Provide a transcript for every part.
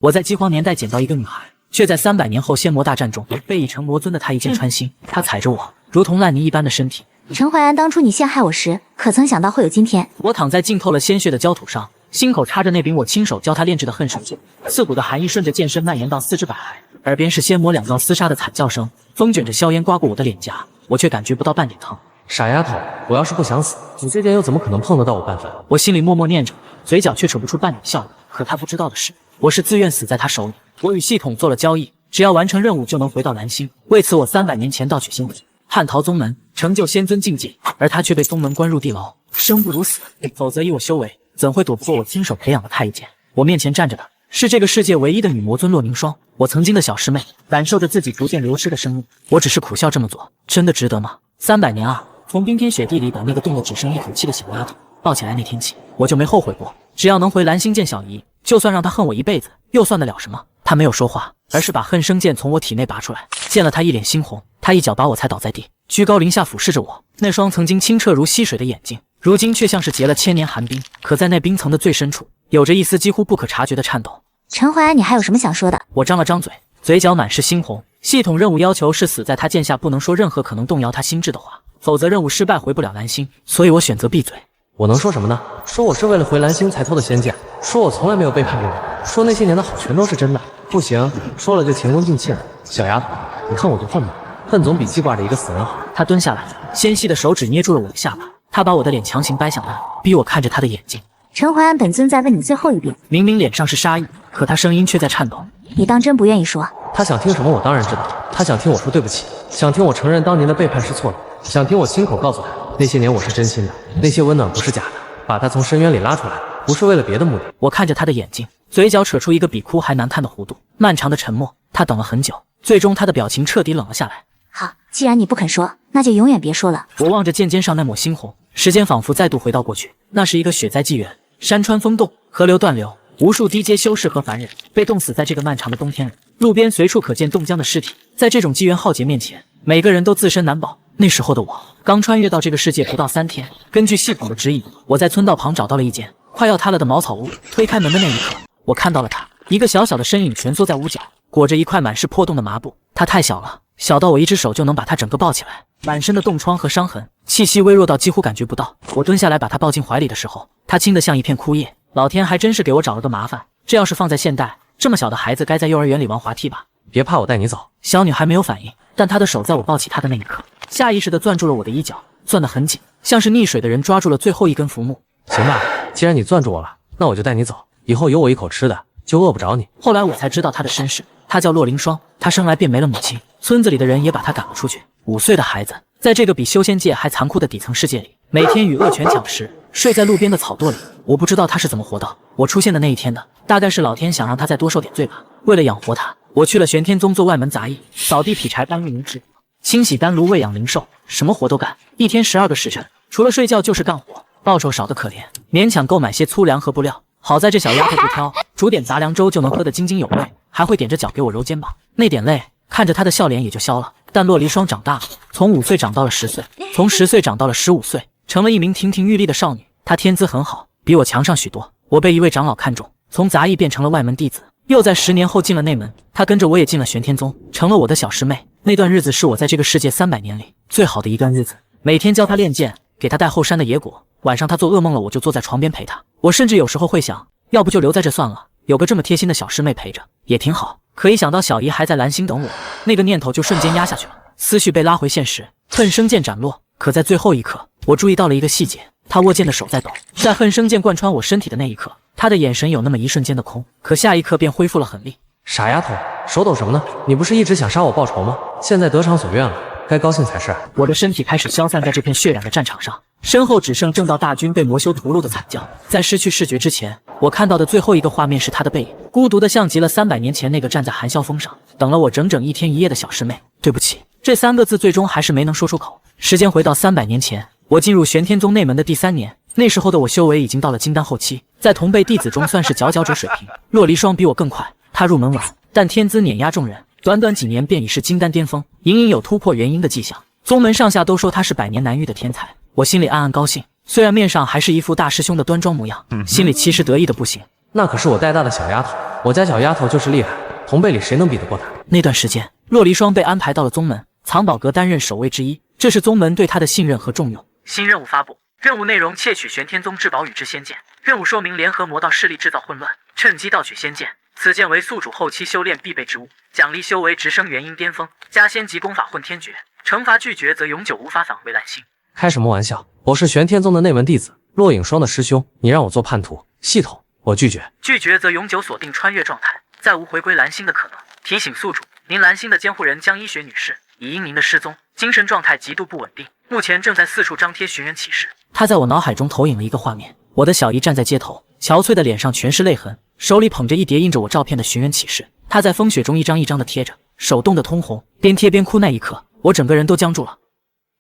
我在饥荒年代捡到一个女孩，却在300年后仙魔大战中被已成魔尊的她一剑穿心。她踩着我，如同烂泥一般的身体。陈怀安，当初你陷害我时，可曾想到会有今天？我躺在浸透了鲜血的焦土上，心口插着那柄我亲手教他炼制的恨神剑，刺骨的寒意顺着剑身蔓延到四肢百骸，耳边是仙魔两道厮杀的惨叫声，风卷着硝烟刮过我的脸颊，我却感觉不到半点疼。傻丫头，我要是不想死，你这剑又怎么可能碰得到我半分？我心里默默念着，嘴角却扯不出半点笑容。可他不知道的是，我是自愿死在他手里。我与系统做了交易，只要完成任务就能回到蓝星。为此，我300年前盗取仙体，汉逃宗门，成就仙尊境界，而他却被宗门关入地牢，生不如死。否则以我修为，怎会躲不过我亲手培养的太乙剑？我面前站着的是这个世界唯一的女魔尊洛凝霜，我曾经的小师妹，感受着自己逐渐流失的生命。我只是苦笑，这么做真的值得吗？300年啊，从冰天雪地里把那个冻得只剩一口气的小丫头抱起来那天起，我就没后悔过。只要能回蓝星见小姨，就算让她恨我一辈子，又算得了什么？她没有说话，而是把恨生剑从我体内拔出来。见了她一脸猩红，她一脚把我踩倒在地，居高临下俯视着我，那双曾经清澈如溪水的眼睛，如今却像是结了千年寒冰。可在那冰层的最深处，有着一丝几乎不可察觉的颤抖。陈怀安，你还有什么想说的？我张了张嘴，嘴角满是猩红。系统任务要求是死在他剑下，不能说任何可能动摇他心智的话，否则任务失败回不了蓝星。所以我选择闭嘴。我能说什么呢？说我是为了回蓝星才偷的仙剑，说我从来没有背叛过你，说那些年的好全都是真的。不行，说了就前功尽弃了。小丫头，你恨我就恨吧，恨总比记挂着一个死人好。他蹲下来，纤细的手指捏住了我的下巴，他把我的脸强行掰向他，逼我看着他的眼睛。陈怀安，本尊再问你最后一遍。明明脸上是杀意，可他声音却在颤抖。你当真不愿意说？他想听什么我当然知道，他想听我说对不起，想听我承认当年的背叛是错的，想听我亲口告诉他那些年我是真心的，那些温暖不是假的，把他从深渊里拉出来不是为了别的目的。我看着他的眼睛，嘴角扯出一个比哭还难看的弧度。漫长的沉默，他等了很久，最终他的表情彻底冷了下来。好，既然你不肯说，那就永远别说了。我望着剑尖上那抹猩红，时间仿佛再度回到过去。那是一个雪灾纪元，山川封冻，河流断流，无数低阶修士和凡人被冻死在这个漫长的冬天里。路边随处可见冻僵的尸体，在这种机缘浩劫面前，每个人都自身难保。那时候的我刚穿越到这个世界不到3天，根据系统的指引，我在村道旁找到了一间快要塌了的茅草屋。推开门的那一刻，我看到了他，一个小小的身影蜷缩在屋角，裹着一块满是破洞的麻布。他太小了，小到我一只手就能把他整个抱起来，满身的冻疮和伤痕，气息微弱到几乎感觉不到。我蹲下来把他抱进怀里的时候，他轻得像一片枯叶。老天还真是给我找了个麻烦，这要是放在现代，这么小的孩子该在幼儿园里玩滑梯吧。别怕，我带你走。小女孩没有反应，但她的手在我抱起她的那一刻，下意识地攥住了我的衣角，攥得很紧，像是溺水的人抓住了最后一根浮木。行吧，既然你攥住我了，那我就带你走，以后有我一口吃的，就饿不着你。后来我才知道她的身世，她叫洛凝霜，她生来便没了母亲，村子里的人也把她赶了出去。5岁的孩子，在这个比修仙界还残酷的底层世界里，每天与恶犬抢食，睡在路边的草垛里。我不知道她是怎么活到我出现的那一天的，大概是老天想让她再多受点罪吧。为了养活她，我去了玄天宗做外门杂役，扫地、劈柴、搬运灵芝、清洗丹炉、喂养灵兽，什么活都干。一天12个时辰，除了睡觉就是干活，报酬少得可怜，勉强购买些粗粮和布料。好在这小丫头不挑，煮点杂粮粥就能喝得津津有味，还会踮着脚给我揉肩膀。那点累，看着她的笑脸也就消了。但洛凝霜长大了，从5岁长到了10岁，从10岁长到了15岁，成了一名亭亭玉立的少女。她天资很好，比我强上许多。我被一位长老看中，从杂役变成了外门弟子，又在10年后进了内门。她跟着我也进了玄天宗，成了我的小师妹。那段日子是我在这个世界300年里最好的一段日子，每天教她练剑，给她带后山的野果。晚上她做噩梦了，我就坐在床边陪她。我甚至有时候会想，要不就留在这算了，有个这么贴心的小师妹陪着也挺好。可一想到小姨还在蓝星等我，那个念头就瞬间压下去了，思绪被拉回现实。恨生剑斩落，可在最后一刻，我注意到了一个细节，他握剑的手在抖。在恨生剑贯穿我身体的那一刻，他的眼神有那么一瞬间的空，可下一刻便恢复了狠厉。傻丫头，手抖什么呢？你不是一直想杀我报仇吗？现在得偿所愿了，该高兴才是。我的身体开始消散在这片血染的战场上，身后只剩正道大军被魔修屠戮的惨叫。在失去视觉之前，我看到的最后一个画面是他的背影，孤独的像极了300年前那个站在寒霄峰上等了我整整1天1夜的小师妹。对不起，这3个字最终还是没能说出口。时间回到300年前，我进入玄天宗内门的第3年，那时候的我修为已经到了金丹后期，在同辈弟子中算是佼佼者水平。洛凝霜比我更快，她入门晚，但天资碾压众人，短短几年便已是金丹巅峰，隐隐有突破元婴的迹象。宗门上下都说她是100年难遇的天才，我心里暗暗高兴。虽然面上还是一副大师兄的端庄模样，心里其实得意的不行。那可是我带大的小丫头，我家小丫头就是厉害，同辈里谁能比得过她？那段时间，洛离霜被安排到了宗门，藏宝阁担任守卫之一，这是宗门对他的信任和重用。新任务发布，任务内容：窃取玄天宗至宝宇之仙剑。任务说明：联合魔道势力制造混乱，趁机盗取仙剑。此剑为宿主后期修炼必备之物，奖励修为直升元婴巅峰，加仙级功法混天诀。惩罚拒绝则永久无法返回蓝星。开什么玩笑！我是玄天宗的内门弟子，洛影霜的师兄，你让我做叛徒，系统我拒绝。拒绝则永久锁定穿越状态，再无回归蓝星的可能。提醒宿主，您蓝星的监护人江一雪女士已因您的失踪，精神状态极度不稳定，目前正在四处张贴寻人启事。他在我脑海中投影了一个画面，我的小姨站在街头，憔悴的脸上全是泪痕，手里捧着一叠印着我照片的寻人启事，她在风雪中一张一张的贴着，手冻得通红，边贴边哭。那一刻，我整个人都僵住了。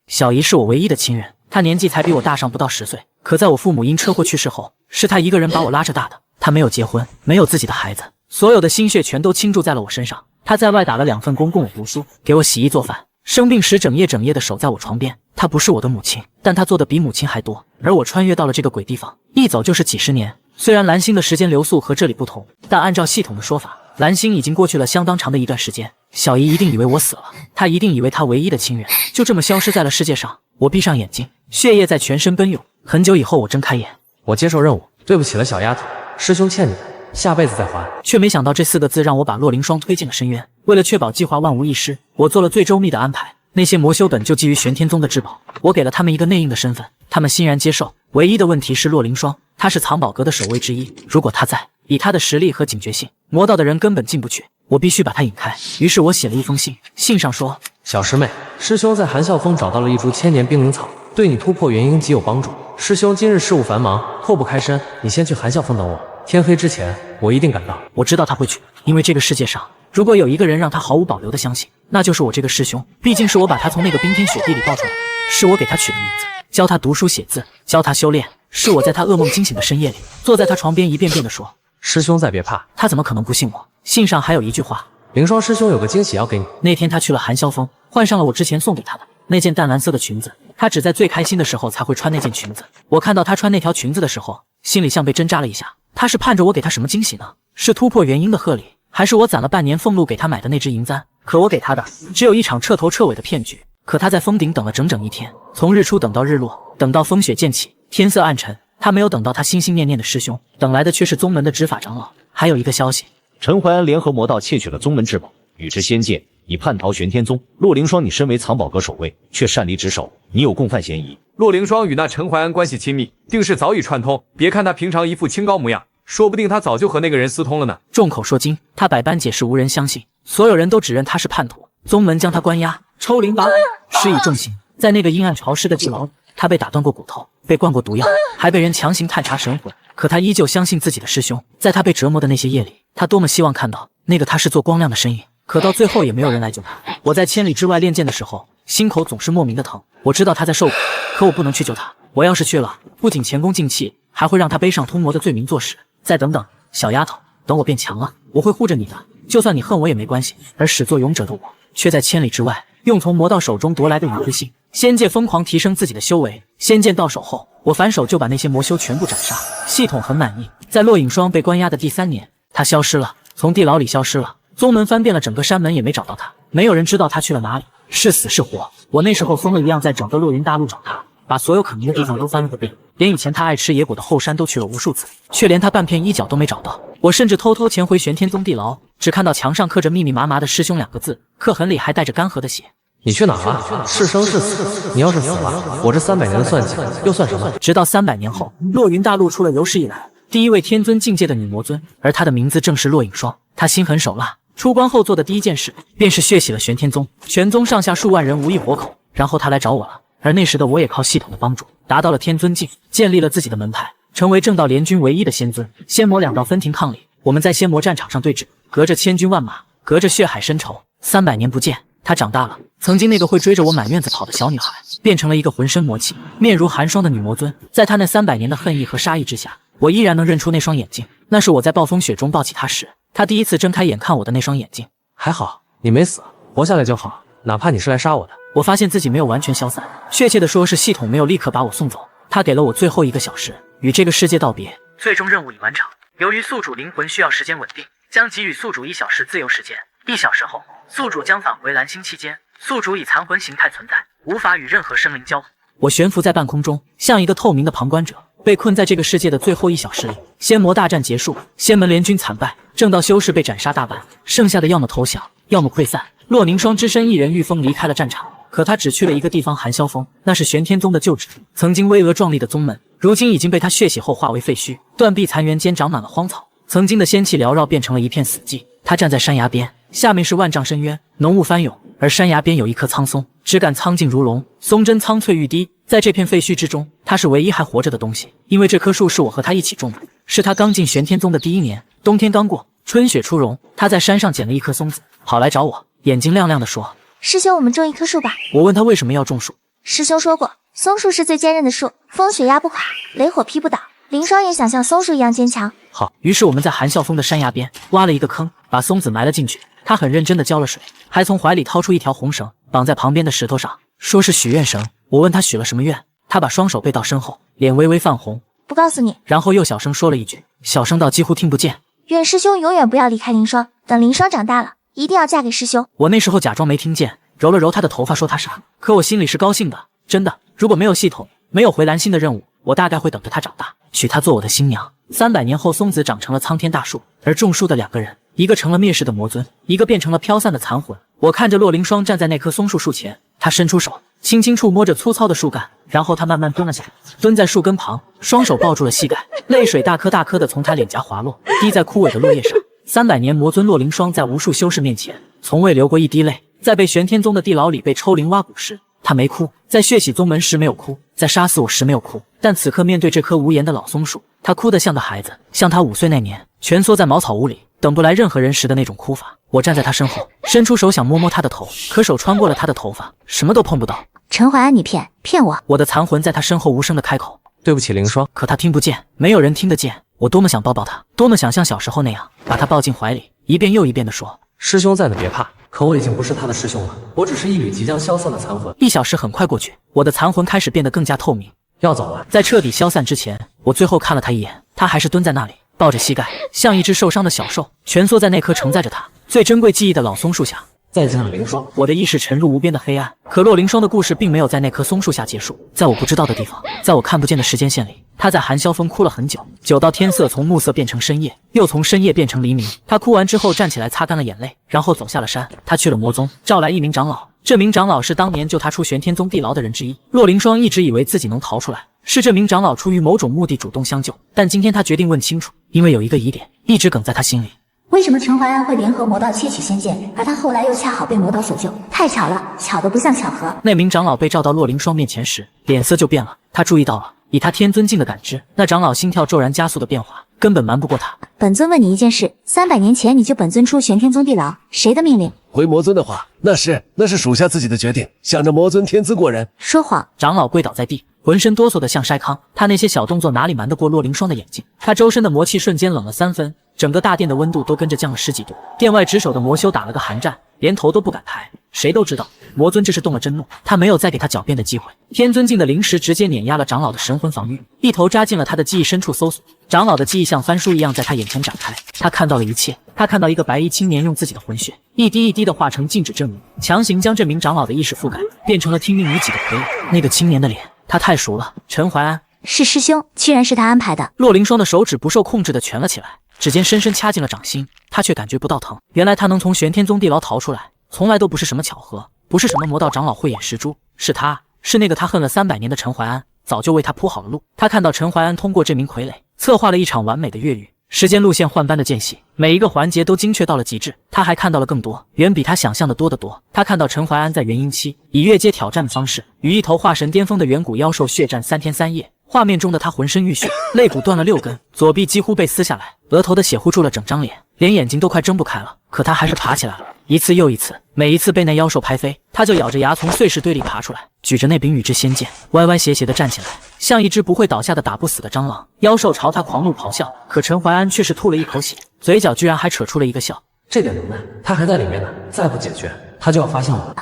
小姨是我唯一的亲人，她年纪才比我大上不到10岁，可在我父母因车祸去世后，是她一个人把我拉着大的。她没有结婚，没有自己的孩子，所有的心血全都倾注在了我身上。她在外打了2份工供我读书，给我洗衣做饭，生病时整夜的守在我床边。她不是我的母亲，但她做的比母亲还多。而我穿越到了这个鬼地方，一走就是几10年。虽然蓝星的时间流速和这里不同，但按照系统的说法，蓝星已经过去了相当长的一段时间。小姨一定以为我死了，她一定以为她唯一的亲人就这么消失在了世界上。我闭上眼睛，血液在全身奔涌。很久以后，我睁开眼，我接受任务，对不起了小丫头，师兄欠你的，下辈子再还。却没想到这4个字让我把洛凌霜推进了深渊。为了确保计划万无一失，我做了最周密的安排。那些魔修本就基于玄天宗的至宝，我给了他们一个内应的身份，他们欣然接受。唯一的问题是洛凌霜，他是藏宝阁的守卫之一，如果他在，以他的实力和警觉性，魔道的人根本进不去，我必须把他引开。于是我写了一封信，信上说：小师妹，师兄在寒啸峰找到了一株千年冰灵草，对你突破元婴极有帮助。师兄今日事务繁忙，脱不开身，你先去寒啸峰等我，天黑之前我一定赶到。我知道他会去，因为这个世界上如果有一个人让他毫无保留的相信，那就是我这个师兄。毕竟是我把他从那个冰天雪地里抱出来的，是我给他取的名字，教他读书写字，教他修炼，是我在他噩梦惊醒的深夜里，坐在他床边一遍遍地说：师兄再别怕。他怎么可能不信我？信上还有一句话：凌霜师兄有个惊喜要给你。那天他去了寒霄峰，换上了我之前送给他的那件淡蓝色的裙子，他只在最开心的时候才会穿那件裙子。我看到他穿那条裙子的时候，心里像被针扎了一下。他是盼着我给他什么惊喜呢？是突破元婴的贺礼，还是我攒了半年俸禄给他买的那只银簪？可我给他的只有一场彻头彻尾的骗局。可他在峰顶等了整整1天，从日出等到日落，等到风雪渐起，天色暗沉，他没有等到他心心念念的师兄，等来的却是宗门的执法长老。还有一个消息，陈怀安联合魔道窃取了宗门至宝宇之仙剑，已叛逃玄天宗。洛凌霜，你身为藏宝阁守卫，却擅离职守，你有共犯嫌疑。洛凌霜与那陈怀安关系亲密，定是早已串通。别看他平常一副清高模样，说不定他早就和那个人私通了呢。众口说金，他百般解释无人相信，所有人都指认他是叛徒。宗门将他关押，抽淋巴，施以重刑。在那个阴暗潮湿的地牢里，他被打断过骨头，被灌过毒药，还被人强行探查神魂。可他依旧相信自己的师兄。在他被折磨的那些夜里，他多么希望看到那个他是做光亮的身影。可到最后也没有人来救他。我在千里之外练剑的时候，心口总是莫名的疼。我知道他在受苦，可我不能去救他。我要是去了，不仅前功尽弃，还会让他背上通魔的罪名坐实。再等等，小丫头，等我变强了，我会护着你的，就算你恨我也没关系。而始作俑者的我，却在千里之外用从魔道手中夺来的宇之信仙界疯狂提升自己的修为。仙剑到手后，我反手就把那些魔修全部斩杀。系统很满意。在洛影霜被关押的第3年，他消失了，从地牢里消失了。宗门翻遍了整个山门也没找到他，没有人知道他去了哪里，是死是活。我那时候疯了一样在整个洛云大陆找他，把所有可能的地方都翻了个遍，连以前他爱吃野果的后山都去了无数次，却连他半片衣角都没找到。我甚至偷偷潜回玄天宗地牢，只看到墙上刻着密密麻麻的师兄2个字，刻痕里还带着干涸的血。你去哪儿了？是生是死？你要是死了，我这300年的算计又算什么？直到300年后，洛云大陆出了有史以来第一位天尊境界的女魔尊，而她的名字正是洛影霜。她心狠手辣，出关后做的第一件事便是血洗了玄天宗，玄宗上下数万人无一活口。然后她来找我了，而那时的我也靠系统的帮助达到了天尊境，建立了自己的门派，成为正道联军唯一的仙尊。仙魔2道分庭抗礼，我们在仙魔战场上对峙，隔着千军万马，隔着血海深仇，300年不见，她长大了。曾经那个会追着我满院子跑的小女孩，变成了一个浑身魔气、面如寒霜的女魔尊。在她那300年的恨意和杀意之下，我依然能认出那双眼睛，那是我在暴风雪中抱起她时，她第一次睁开眼看我的那双眼睛。还好你没死，活下来就好，哪怕你是来杀我的。我发现自己没有完全消散，确切的说是系统没有立刻把我送走，他给了我最后1个小时与这个世界道别。最终任务已完成，由于宿主灵魂需要时间稳定，将给予宿主1小时自由时间。1小时后，宿主将返回蓝星期间，宿主以残魂形态存在，无法与任何生灵交互。我悬浮在半空中，像一个透明的旁观者，被困在这个世界的最后1小时里。仙魔大战结束，仙门联军惨败，正道修士被斩杀大半，剩下的要么投降，要么溃散。洛凝霜只身一人御风离开了战场，可他只去了一个地方寒霄峰，那是玄天宗的旧址，曾经巍峨壮丽的宗门，如今已经被他血洗后化为废墟，断壁残垣间长满了荒草，曾经的仙气缭绕变成了一片死寂。他站在山崖边，下面是万丈深渊，浓雾翻涌，而山崖边有一棵苍松，枝干苍劲如龙，松针苍翠欲滴。在这片废墟之中，它是唯一还活着的东西，因为这棵树是我和他一起种的，是他刚进玄天宗的第1年，冬天刚过，春雪初融，他在山上捡了一棵松子，跑来找我，眼睛亮亮地说：“师兄，我们种一棵树吧。”我问他为什么要种树，师兄说过，松树是最坚韧的树，风雪压不垮，雷火劈不倒。凌霜也想像松树一样坚强。好，于是我们在寒啸峰的山崖边挖了一个坑，把松子埋了进去。他很认真地浇了水，还从怀里掏出一条红绳，绑在旁边的石头上，说是许愿绳。我问他许了什么愿，他把双手背到身后，脸微微泛红。不告诉你。然后又小声说了一句，小声到几乎听不见：愿师兄永远不要离开凌霜，等凌霜长大了，一定要嫁给师兄。我那时候假装没听见，揉了揉他的头发，说他傻。可我心里是高兴的，真的。如果没有系统，没有回蓝星的任务，我大概会等着他长大，娶她做我的新娘。300年后，松子长成了苍天大树，而种树的2个人，一个成了灭世的魔尊，一个变成了飘散的残魂。我看着洛凌霜站在那棵松树树前，他伸出手，轻轻触摸着粗糙的树干，然后他慢慢蹲了下来，蹲在树根旁，双手抱住了膝盖，泪水大颗大颗的从他脸颊滑落，滴在枯萎的落叶上。300年魔尊洛凌霜在无数修士面前，从未流过一滴泪。在被玄天宗的地牢里被抽灵挖骨时，他没哭；在血洗宗门时没有哭；在杀死我时没有哭。但此刻面对这棵无言的老松树，他哭得像个孩子，像他5岁那年蜷缩在茅草屋里等不来任何人时的那种哭法。我站在他身后，伸出手想摸摸他的头，可手穿过了他的头发，什么都碰不到。陈怀安，你骗我！我的残魂在他身后无声的开口：“对不起，凌霜。”可他听不见，没有人听得见。我多么想抱抱他，多么想像小时候那样把他抱进怀里，一遍又一遍地说：“师兄在呢，别怕。”可我已经不是他的师兄了，我只是一缕即将消散的残魂。1小时很快过去，我的残魂开始变得更加透明。要走了，在彻底消散之前，我最后看了他一眼，他还是蹲在那里，抱着膝盖，像一只受伤的小兽，蜷缩在那棵承载着他最珍贵记忆的老松树下。再见了，凌霜。我的意识沉入无边的黑暗，可洛凌霜的故事并没有在那棵松树下结束。在我不知道的地方，在我看不见的时间线里，他在寒霄峰哭了很久，久到天色从暮色变成深夜，又从深夜变成黎明。他哭完之后站起来，擦干了眼泪，然后走下了山。他去了魔宗，召来一名长老。这名长老是当年救他出玄天宗地牢的人之一。洛凌霜一直以为自己能逃出来，是这名长老出于某种目的主动相救，但今天他决定问清楚，因为有一个疑点一直梗在他心里。为什么陈怀安会联合魔道窃取仙剑，而他后来又恰好被魔道所救？太巧了，巧得不像巧合。那名长老被召到洛凌霜面前时，脸色就变了。他注意到了，以他天尊境的感知，那长老心跳骤然加速的变化，根本瞒不过他。本尊问你一件事，300年前你救本尊出玄天宗地牢，谁的命令？回魔尊的话，那是属下自己的决定，想着魔尊天资过人。说谎！长老跪倒在地，浑身哆嗦的像筛糠。他那些小动作哪里瞒得过洛凌霜的眼睛？他周身的魔气瞬间冷了3分，整个大殿的温度都跟着降了10几度。殿外值守的魔修打了个寒战，连头都不敢抬。谁都知道魔尊这是动了真怒，他没有再给他狡辩的机会。天尊境的灵石直接碾压了长老的神魂防御，一头扎进了他的记忆深处搜索。长老的记忆像翻书一样在他眼前展开，他看到了一切。他看到一个白衣青年用自己的魂血一滴一滴的化成禁止证明，强行将这名长老的意识覆盖，变成了听命于己的傀儡。那个青年的脸他太熟了，陈怀安。是师兄，居然是他安排的。洛凌霜的手指不受控制的蜷了起来，指尖深深掐进了掌心，他却感觉不到疼。原来他能从玄天宗地牢逃出来，从来都不是什么巧合，不是什么魔道长老慧眼识珠，是他，是那个他恨了300年的陈怀安，早就为他铺好了路。他看到陈怀安通过这名傀儡策划了一场完美的越狱，时间路线换般的间隙，每一个环节都精确到了极致。他还看到了更多，远比他想象的多得多。他看到陈怀安在元婴期以越阶挑战的方式，与一头化神巅峰的远古妖兽血战3天3夜。画面中的他浑身浴血，肋骨断了6根，左臂几乎被撕下来，额头的血糊住了整张脸，连眼睛都快睁不开了。可他还是爬起来了，一次又一次，每一次被那妖兽拍飞，他就咬着牙从碎石堆里爬出来，举着那柄羽之仙剑，歪歪斜斜地站起来，像一只不会倒下的打不死的蟑螂。妖兽朝他狂怒咆哮，可陈怀安却是吐了一口血，嘴角居然还扯出了一个笑。这点能耐，他还在里面呢，再不解决，他就要发现我。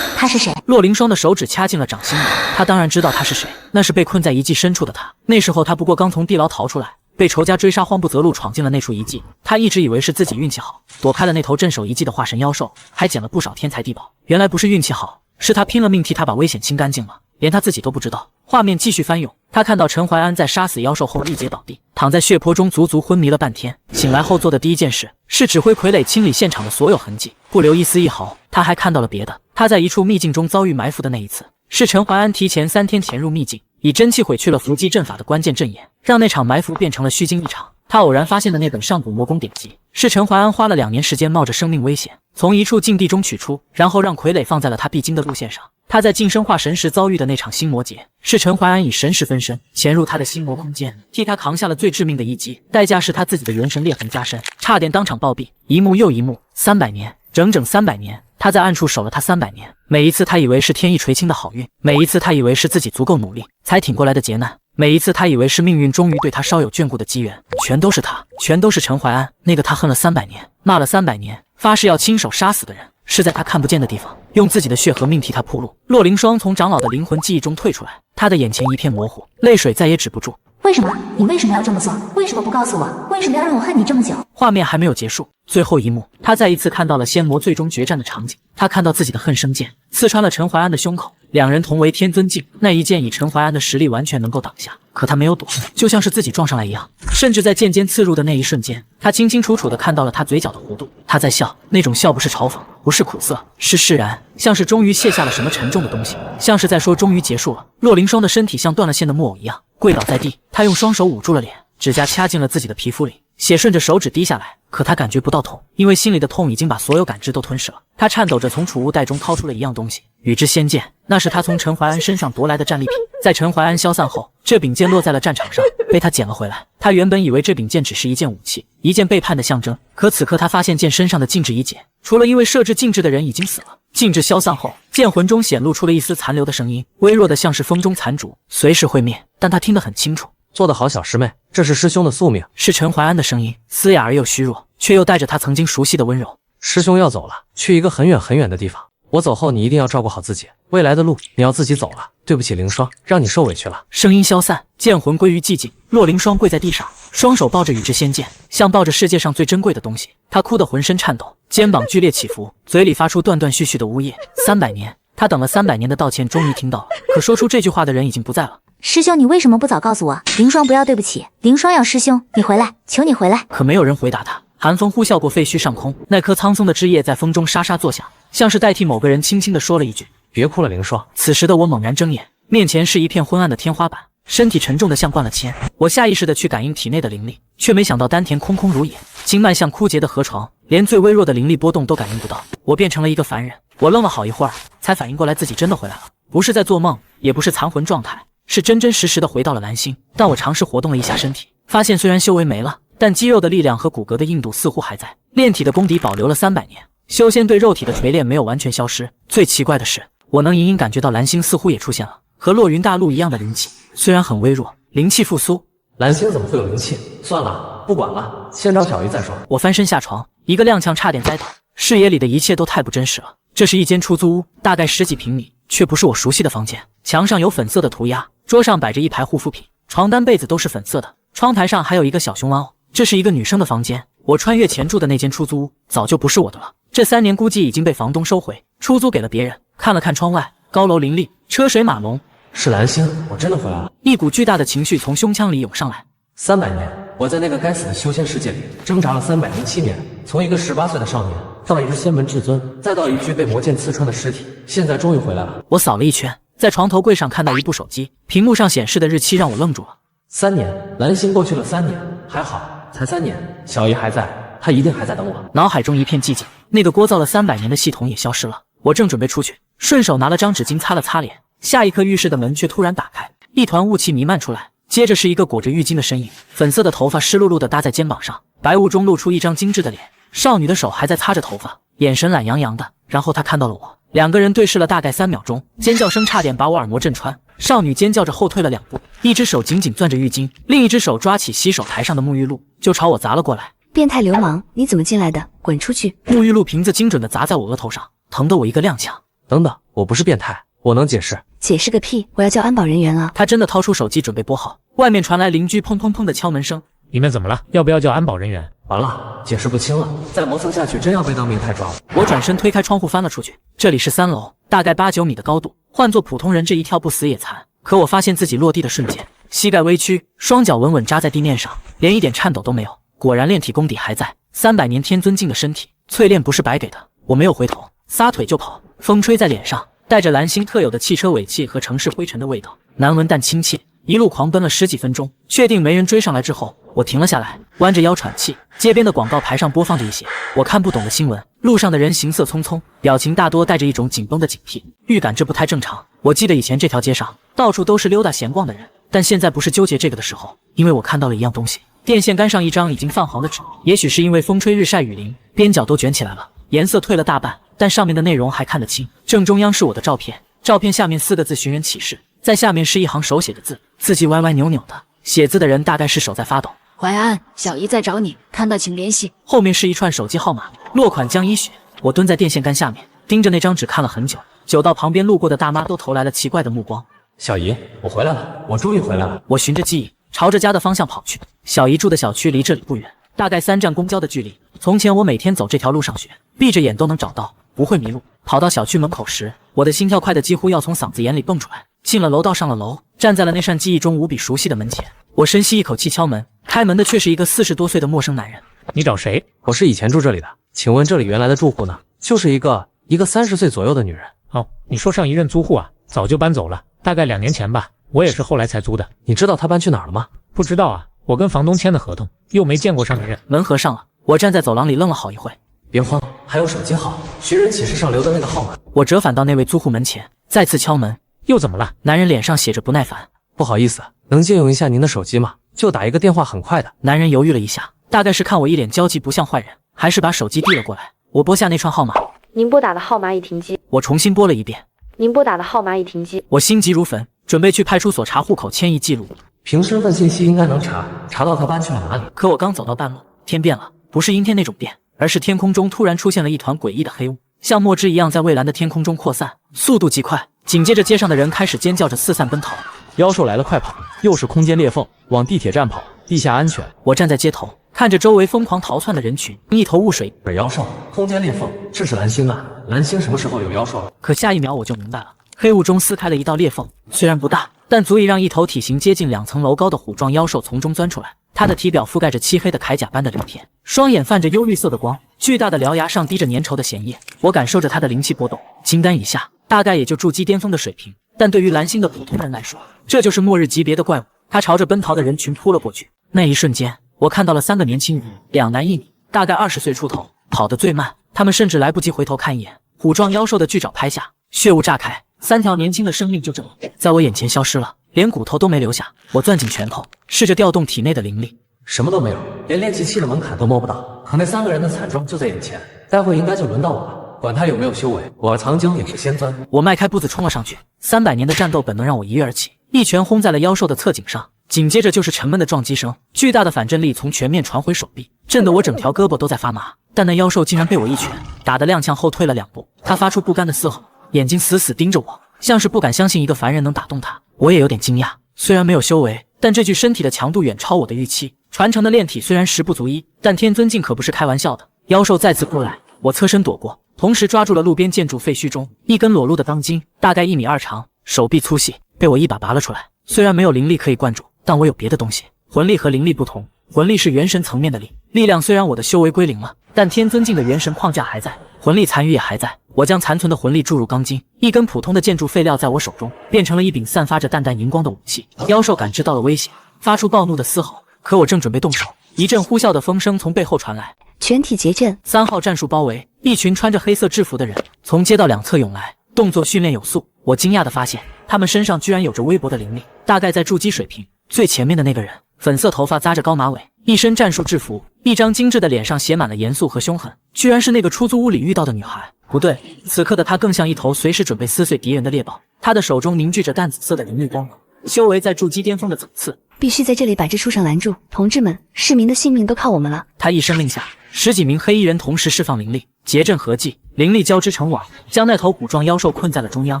他是谁？洛凌霜的手指掐进了掌心里，他当然知道他是谁，那是被困在遗迹深处的他。那时候他不过刚从地牢逃出来，被仇家追杀，慌不择路闯进了那处遗迹。他一直以为是自己运气好，躲开了那头镇守遗迹的化神妖兽，还捡了不少天才地宝。原来不是运气好，是他拼了命替他把危险清干净了，连他自己都不知道。画面继续翻涌，他看到陈怀安在杀死妖兽后力竭倒地，躺在血泊中足足昏迷了半天。醒来后做的第一件事是指挥傀儡清理现场的所有痕迹，不留一丝一毫。他还看到了别的，他在一处秘境中遭遇埋伏的那一次，是陈怀安提前3天潜入秘境，以真气毁去了伏击阵法的关键阵眼，让那场埋伏变成了虚惊一场。他偶然发现的那本上古魔功典籍，是陈怀安花了2年时间冒着生命危险从一处禁地中取出，然后让傀儡放在了他必经的路线上。他在晋升化神时遭遇的那场心魔劫，是陈怀安以神识分身潜入他的心魔空间，替他扛下了最致命的一击，代价是他自己的元神裂痕加深，差点当场暴毙。一幕又一幕，300年，整整300年，他在暗处守了他300年。每一次他以为是天意垂青的好运，每一次他以为是自己足够努力才挺过来的劫难，每一次他以为是命运终于对他稍有眷顾的机缘，全都是他，全都是陈怀安，那个他恨了300年，骂了300年，发誓要亲手杀死的人，是在他看不见的地方用自己的血和命替他铺路。洛凌霜从长老的灵魂记忆中退出来，他的眼前一片模糊，泪水再也止不住。为什么？你为什么要这么做？为什么不告诉我？为什么要让我恨你这么久？画面还没有结束，最后一幕，他再一次看到了仙魔最终决战的场景。他看到自己的恨生剑刺穿了陈怀安的胸口，两人同为天尊境，那一剑以陈怀安的实力完全能够挡下，可他没有躲，就像是自己撞上来一样。甚至在剑尖刺入的那一瞬间，他清清楚楚地看到了他嘴角的弧度，他在笑，那种笑不是嘲讽，不是苦涩，是释然，像是终于卸下了什么沉重的东西，像是在说终于结束了。洛凌霜的身体像断了线的木偶一样跪倒在地，他用双手捂住了脸，指甲掐进了自己的皮肤里，血顺着手指滴下来，可他感觉不到痛，因为心里的痛已经把所有感知都吞噬了。他颤抖着从储物袋中掏出了一样东西，与之仙剑，那是他从陈怀安身上夺来的战利品。在陈怀安消散后，这柄剑落在了战场上，被他捡了回来。他原本以为这柄剑只是一件武器，一件背叛的象征，可此刻他发现剑身上的禁制已解，除了因为设置禁制的人已经死了。禁制消散后，剑魂中显露出了一丝残留的声音，微弱的像是风中残烛，随时会灭，但他听得很清楚。做得好，小师妹，这是师兄的宿命。是陈怀安的声音，嘶哑而又虚弱，却又带着他曾经熟悉的温柔。师兄要走了，去一个很远很远的地方。我走后，你一定要照顾好自己，未来的路你要自己走了。对不起，凌霜，让你受委屈了。声音消散，剑魂归于寂静。洛凌霜跪在地上，双手抱着宇智仙剑，像抱着世界上最珍贵的东西。他哭得浑身颤抖，肩膀剧烈起伏，嘴里发出断断续续的呜咽。300年，他等了300年的道歉终于听到了，可说出这句话的人已经不在了。师兄，你为什么不早告诉我？凌霜不要对不起，凌霜要师兄，你回来，求你回来。可没有人回答他。寒风呼啸过废墟上空，那棵苍松的枝叶在风中沙沙作响，像是代替某个人轻轻地说了一句：别哭了，凌霜。此时的我猛然睁眼，面前是一片昏暗的天花板，身体沉重的像灌了铅。我下意识地去感应体内的灵力，却没想到丹田空空如也，经脉像枯竭的河床，连最微弱的灵力波动都感应不到。我变成了一个凡人。我愣了好一会儿，才反应过来自己真的回来了，不是在做梦，也不是残魂状态，是真真实实的回到了蓝星。但我尝试活动了一下身体，发现虽然修为没了，但肌肉的力量和骨骼的硬度似乎还在，炼体的功底保留了300年，修仙对肉体的锤炼没有完全消失。最奇怪的是，我能隐隐感觉到蓝星似乎也出现了和落云大陆一样的灵气，虽然很微弱，灵气复苏。蓝星怎么会有灵气？算了，不管了，先找小鱼再说。我翻身下床，一个踉跄差点栽倒，视野里的一切都太不真实了。这是一间出租屋，大概10几平米，却不是我熟悉的房间。墙上有粉色的涂鸦，桌上摆着一排护肤品，床单被子都是粉色的，窗台上还有一个小熊玩偶。这是一个女生的房间。我穿越前住的那间出租屋早就不是我的了，这3年估计已经被房东收回，出租给了别人。看了看窗外，高楼林立，车水马龙。是蓝星，我真的回来了。一股巨大的情绪从胸腔里涌上来。300年，我在那个该死的修仙世界里挣扎了307年，从一个18岁的少年到一只仙门至尊，再到一具被魔剑刺穿的尸体，现在终于回来了。我扫了一圈，在床头柜上看到一部手机，屏幕上显示的日期让我愣住了。3年，蓝星过去了3年，还好，才3年，小姨还在，她一定还在等我。脑海中一片寂静，那个聒噪了300年的系统也消失了。我正准备出去，顺手拿了张纸巾擦了擦脸，下一刻浴室的门却突然打开，一团雾气弥漫出来，接着是一个裹着浴巾的身影，粉色的头发湿漉漉的搭在肩膀上，白雾中露出一张精致的脸，少女的手还在擦着头发，眼神懒洋洋的。然后她看到了我，两个人对视了大概3秒钟，尖叫声差点把我耳膜震穿。少女尖叫着后退了2步，一只手紧紧攥着浴巾，另一只手抓起洗手台上的沐浴露，就朝我砸了过来。变态流氓，你怎么进来的？滚出去！沐浴露瓶子精准地砸在我额头上，疼得我一个踉跄。等等，我不是变态，我能解释。解释个屁！我要叫安保人员了。他真的掏出手机准备拨号，外面传来邻居砰砰砰的敲门声。里面怎么了？要不要叫安保人员？完了，解释不清了，再磨蹭下去真要被当命太抓了。我转身推开窗户翻了出去，这里是3楼，大概8、9米的高度，换做普通人这一跳不死也残。可我发现自己落地的瞬间，膝盖微屈，双脚稳稳扎在地面上，连一点颤抖都没有。果然炼体功底还在，300年天尊境的身体淬炼不是白给的。我没有回头，撒腿就跑，风吹在脸上，带着蓝星特有的汽车尾气和城市灰尘的味道，难闻但亲切。一路狂奔了10几分钟，确定没人追上来之后，我停了下来，弯着腰喘气。街边的广告牌上播放着一些我看不懂的新闻，路上的人行色匆匆，表情大多带着一种紧绷的警惕，预感这不太正常。我记得以前这条街上到处都是溜达闲逛的人，但现在不是纠结这个的时候，因为我看到了一样东西。电线杆上一张已经泛黄的纸，也许是因为风吹日晒雨淋，边角都卷起来了，颜色褪了大半，但上面的内容还看得清。正中央是我的照片，照片下面4个字寻人启事，在下面是一行手写的字，字迹歪歪扭扭的，写字的人大概是手在发抖。淮安，小姨在找你，看到请联系。后面是一串手机号码，落款江一雪。我蹲在电线杆下面，盯着那张纸看了很久，久到旁边路过的大妈都投来了奇怪的目光。小姨，我回来了，我终于回来了。我循着记忆朝着家的方向跑去。小姨住的小区离这里不远，大概3站公交的距离。从前我每天走这条路上学，闭着眼都能找到，不会迷路。跑到小区门口时，我的心跳快得几乎要从嗓子眼里蹦出来。进了楼道，上了楼，站在了那扇记忆中无比熟悉的门前。我深吸一口气，敲门。开门的却是一个40多岁的陌生男人。你找谁？我是以前住这里的，请问这里原来的住户呢？就是一个30岁左右的女人。哦，你说上一任租户啊，早就搬走了，大概2年前吧，我也是后来才租的。你知道她搬去哪儿了吗？不知道啊，我跟房东签的合同，又没见过上一任。门合上了，我站在走廊里愣了好一会。别慌，还有手机号，寻人启事上留的那个号码。我折返到那位租户门前，再次敲门。又怎么了？男人脸上写着不耐烦。不好意思，能借用一下您的手机吗？就打一个电话，很快的。男人犹豫了一下，大概是看我一脸焦急不像坏人，还是把手机递了过来。我拨下那串号码。您拨打的号码已停机。我重新拨了一遍。您拨打的号码已停机。我心急如焚，准备去派出所查户口迁移记录。凭身份信息应该能查到他搬去了哪里。可我刚走到半路，天变了，不是阴天那种变，而是天空中突然出现了一团诡异的黑雾，像墨汁一样在蔚蓝的天空中扩散，速度极快。紧接着街上的人开始尖叫着四散奔逃。妖兽来了，快跑！又是空间裂缝，往地铁站跑，地下安全。我站在街头，看着周围疯狂逃窜的人群，一头雾水。北妖兽，空间裂缝，这是蓝星啊！蓝星什么时候有妖兽了？可下一秒我就明白了，黑雾中撕开了一道裂缝，虽然不大，但足以让一头体型接近2层楼高的虎状妖兽从中钻出来。它的体表覆盖着漆黑的铠甲般的鳞片，双眼泛着幽绿色的光，巨大的獠牙上滴着粘稠的涎液。我感受着它的灵气波动，金丹以下大概也就筑基巅峰的水平，但对于蓝星的普通人来说，这就是末日级别的怪物。它朝着奔逃的人群扑了过去。那一瞬间，我看到了3个年轻人，2男1女，大概20岁出头，跑得最慢。他们甚至来不及回头看一眼，虎状妖兽的巨爪拍下，血雾炸开，3条年轻的生命就这么在我眼前消失了，连骨头都没留下。我攥紧拳头，试着调动体内的灵力，什么都没有，连炼气器的门槛都摸不到。可那3个人的惨状就在眼前，待会应该就轮到我了。管他有没有修为，我藏经也是仙尊。我迈开步子冲了上去，300年的战斗本能让我一跃而起，一拳轰在了妖兽的侧颈上，紧接着就是沉闷的撞击声，巨大的反震力从拳面传回手臂，震得我整条胳膊都在发麻。但那妖兽竟然被我一拳打得踉跄后退了2步，他发出不甘的嘶吼，眼睛死死盯着我，像是不敢相信一个凡人能打动他。我也有点惊讶，虽然没有修为，但这具身体的强度远超我的预期。传承的炼体虽然实不足一，但天尊境可不是开玩笑的。妖兽再次扑来，我侧身躲过，同时抓住了路边建筑废墟中一根裸露的钢筋，大概1米2长，手臂粗细，被我一把拔了出来。虽然没有灵力可以灌注，但我有别的东西。魂力和灵力不同，魂力是元神层面的力，力量虽然我的修为归零了，但天尊境的元神框架还在，魂力残余也还在。我将残存的魂力注入钢筋，一根普通的建筑废料在我手中变成了一柄散发着淡淡荧光的武器。妖兽感知到了危险，发出暴怒的嘶吼，可我正准备动手，一阵呼啸的风声从背后传来，全体结阵。3号战术包围，一群穿着黑色制服的人从街道两侧涌来，动作训练有素。我惊讶地发现，他们身上居然有着微薄的灵力，大概在筑基水平。最前面的那个人，粉色头发扎着高马尾，一身战术制服，一张精致的脸上写满了严肃和凶狠，居然是那个出租屋里遇到的女孩。不对，此刻的她更像一头随时准备撕碎敌人的猎豹，她的手中凝聚着淡紫色的灵力光芒，修为在筑基巅峰的层次。必须在这里把这书上拦住，同志们，市民的性命都靠我们了。他一声令下，10几名黑衣人同时释放灵力，结阵合计，灵力交织成网，将那头虎状妖兽困在了中央。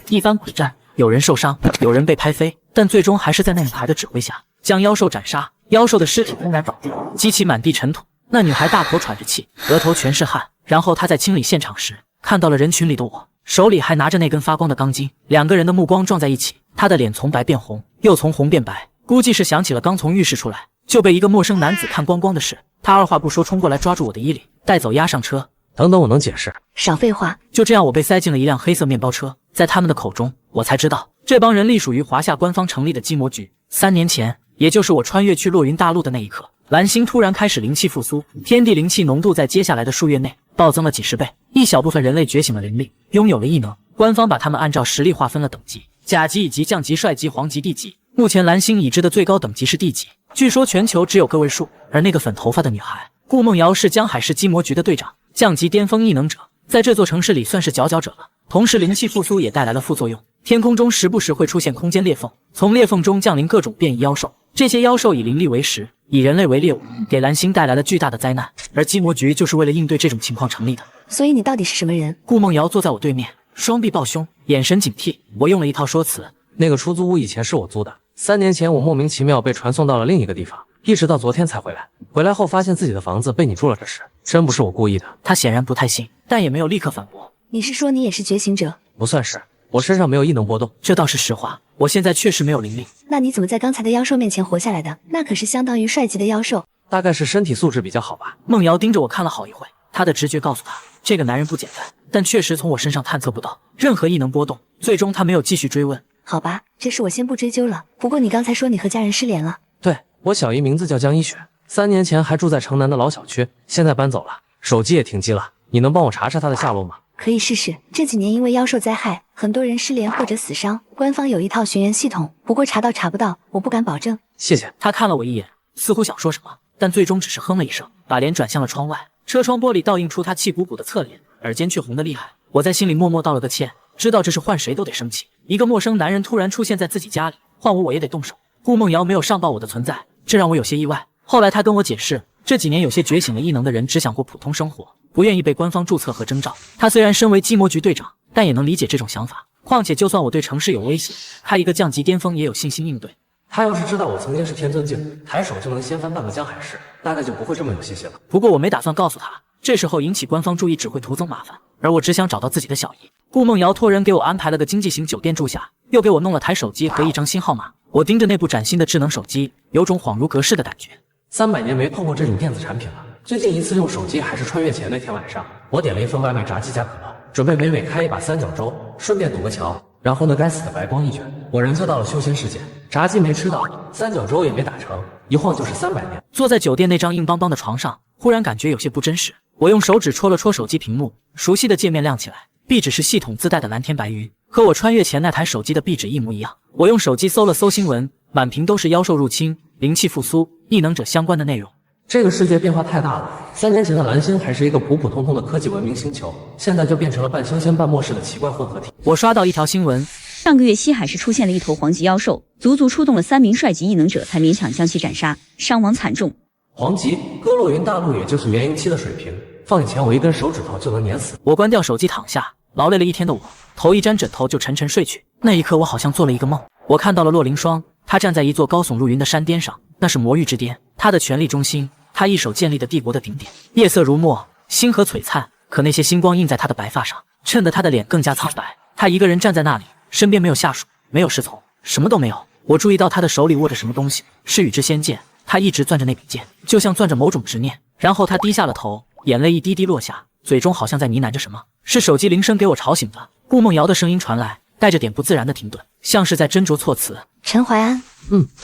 一番苦战，有人受伤，有人被拍飞，但最终还是在那女孩的指挥下将妖兽斩杀。妖兽的尸体轰然倒地，激起满地尘土。那女孩大口喘着气，额头全是汗。然后她在清理现场时，看到了人群里的我，手里还拿着那根发光的钢筋。两个人的目光撞在一起，她的脸从白变红，又从红变白，估计是想起了刚从浴室出来就被一个陌生男子看光光的事。她二话不说冲过来抓住我的衣领，带走押上车。等等，我能解释。少废话。就这样，我被塞进了一辆黑色面包车。在他们的口中，我才知道这帮人隶属于华夏官方成立的基魔局。3年前，也就是我穿越去落云大陆的那一刻，蓝星突然开始灵气复苏，天地灵气浓度在接下来的数月内暴增了几10倍。一小部分人类觉醒了灵力，拥有了异能，官方把他们按照实力划分了等级，甲级、乙级、将级、帅级、皇级、地级。目前蓝星已知的最高等级是地级，据说全球只有个位数。而那个粉头发的女孩顾梦瑶是江海市基魔局的队长，降级巅峰异能者，在这座城市里算是佼佼者了。同时灵气复苏也带来了副作用，天空中时不时会出现空间裂缝，从裂缝中降临各种变异妖兽。这些妖兽以灵力为食，以人类为猎物，给蓝星带来了巨大的灾难。而基魔局就是为了应对这种情况成立的。所以你到底是什么人？顾梦瑶坐在我对面，双臂抱胸，眼神警惕。我用了一套说辞：那个出租屋以前是我租的，3年前我莫名其妙被传送到了另一个地方，一直到昨天才回来。回来后发现自己的房子被你住了这事，真不是我故意的。他显然不太信，但也没有立刻反驳。你是说你也是觉醒者？不算是，我身上没有异能波动。这倒是实话，我现在确实没有灵力。那你怎么在刚才的妖兽面前活下来的？那可是相当于帅级的妖兽。大概是身体素质比较好吧。梦瑶盯着我看了好一会，她的直觉告诉她，这个男人不简单，但确实从我身上探测不到任何异能波动。最终她没有继续追问。好吧，这事我先不追究了。不过你刚才说你和家人失联了。对，我小姨名字叫江一雪，3年前还住在城南的老小区，现在搬走了，手机也停机了。你能帮我查查她的下落吗？可以试试。这几年因为妖兽灾害，很多人失联或者死伤，官方有一套寻源系统，不过查到查不到，我不敢保证。谢谢。他看了我一眼，似乎想说什么，但最终只是哼了一声，把脸转向了窗外。车窗玻璃倒映出他气鼓鼓的侧脸，耳尖却红得厉害。我在心里默默道了个歉，知道这是换谁都得生气。一个陌生男人突然出现在自己家里，换我也得动手。顾梦瑶没有上报我的存在，这让我有些意外。后来他跟我解释，这几年有些觉醒了异能的人只想过普通生活，不愿意被官方注册和征召。他虽然身为基魔局队长，但也能理解这种想法。况且就算我对城市有威胁，他一个降级巅峰也有信心应对。他要是知道我曾经是天尊境，抬手就能掀翻半个江海市，大概就不会这么有信心了。不过我没打算告诉他，这时候引起官方注意只会徒增麻烦，而我只想找到自己的小姨。顾梦瑶托人给我安排了个经济型酒店住下，又给我弄了台手机和一张新号码。我盯着那部崭新的智能手机，有种恍如隔世的感觉。300年没碰过这种电子产品了。最近一次用手机还是穿越前那天晚上，我点了一份外卖炸鸡加可乐，准备美美开一把三角洲，顺便堵个桥。然后那该死的白光一卷，我人就到了修仙世界。炸鸡没吃到，三角洲也没打成，一晃就是300年。坐在酒店那张硬邦邦的床上，忽然感觉有些不真实。我用手指戳了戳手机屏幕，熟悉的界面亮起来，壁纸是系统自带的蓝天白云，和我穿越前那台手机的壁纸一模一样。我用手机搜了搜新闻，满屏都是妖兽入侵、灵气复苏、异能者相关的内容。这个世界变化太大了，3年前的蓝星还是一个普普通通的科技文明星球，现在就变成了半修仙半末世的奇怪混合体。我刷到一条新闻，上个月西海市出现了一头黄级妖兽，足足出动了3名帅级异能者才勉强将其斩杀，伤亡惨重。黄级搁落云大陆也就是元婴期的水平，放以前我一根手指头就能碾死。我关掉手机躺下，劳累了一天的我头一沾枕头就沉沉睡去。那一刻我好像做了一个梦，我看到了洛凌霜，他站在一座高耸入云的山巅上，那是魔域之巅，他的权力中心，他一手建立的帝国的顶点。夜色如墨，星河璀璨，可那些星光映在他的白发上，衬得他的脸更加苍白。他一个人站在那里，身边没有下属，没有侍从，什么都没有。我注意到他的手里握着什么东西，是宇之仙剑，他一直攥着那柄剑，就像攥着某种执念。然后他低下了头，眼泪一滴滴落下，嘴中好像在呢喃着什么。是手机铃声给我吵醒的，顾梦瑶的声音传来，带着点不自然的停顿，像是在斟酌措辞。陈怀安，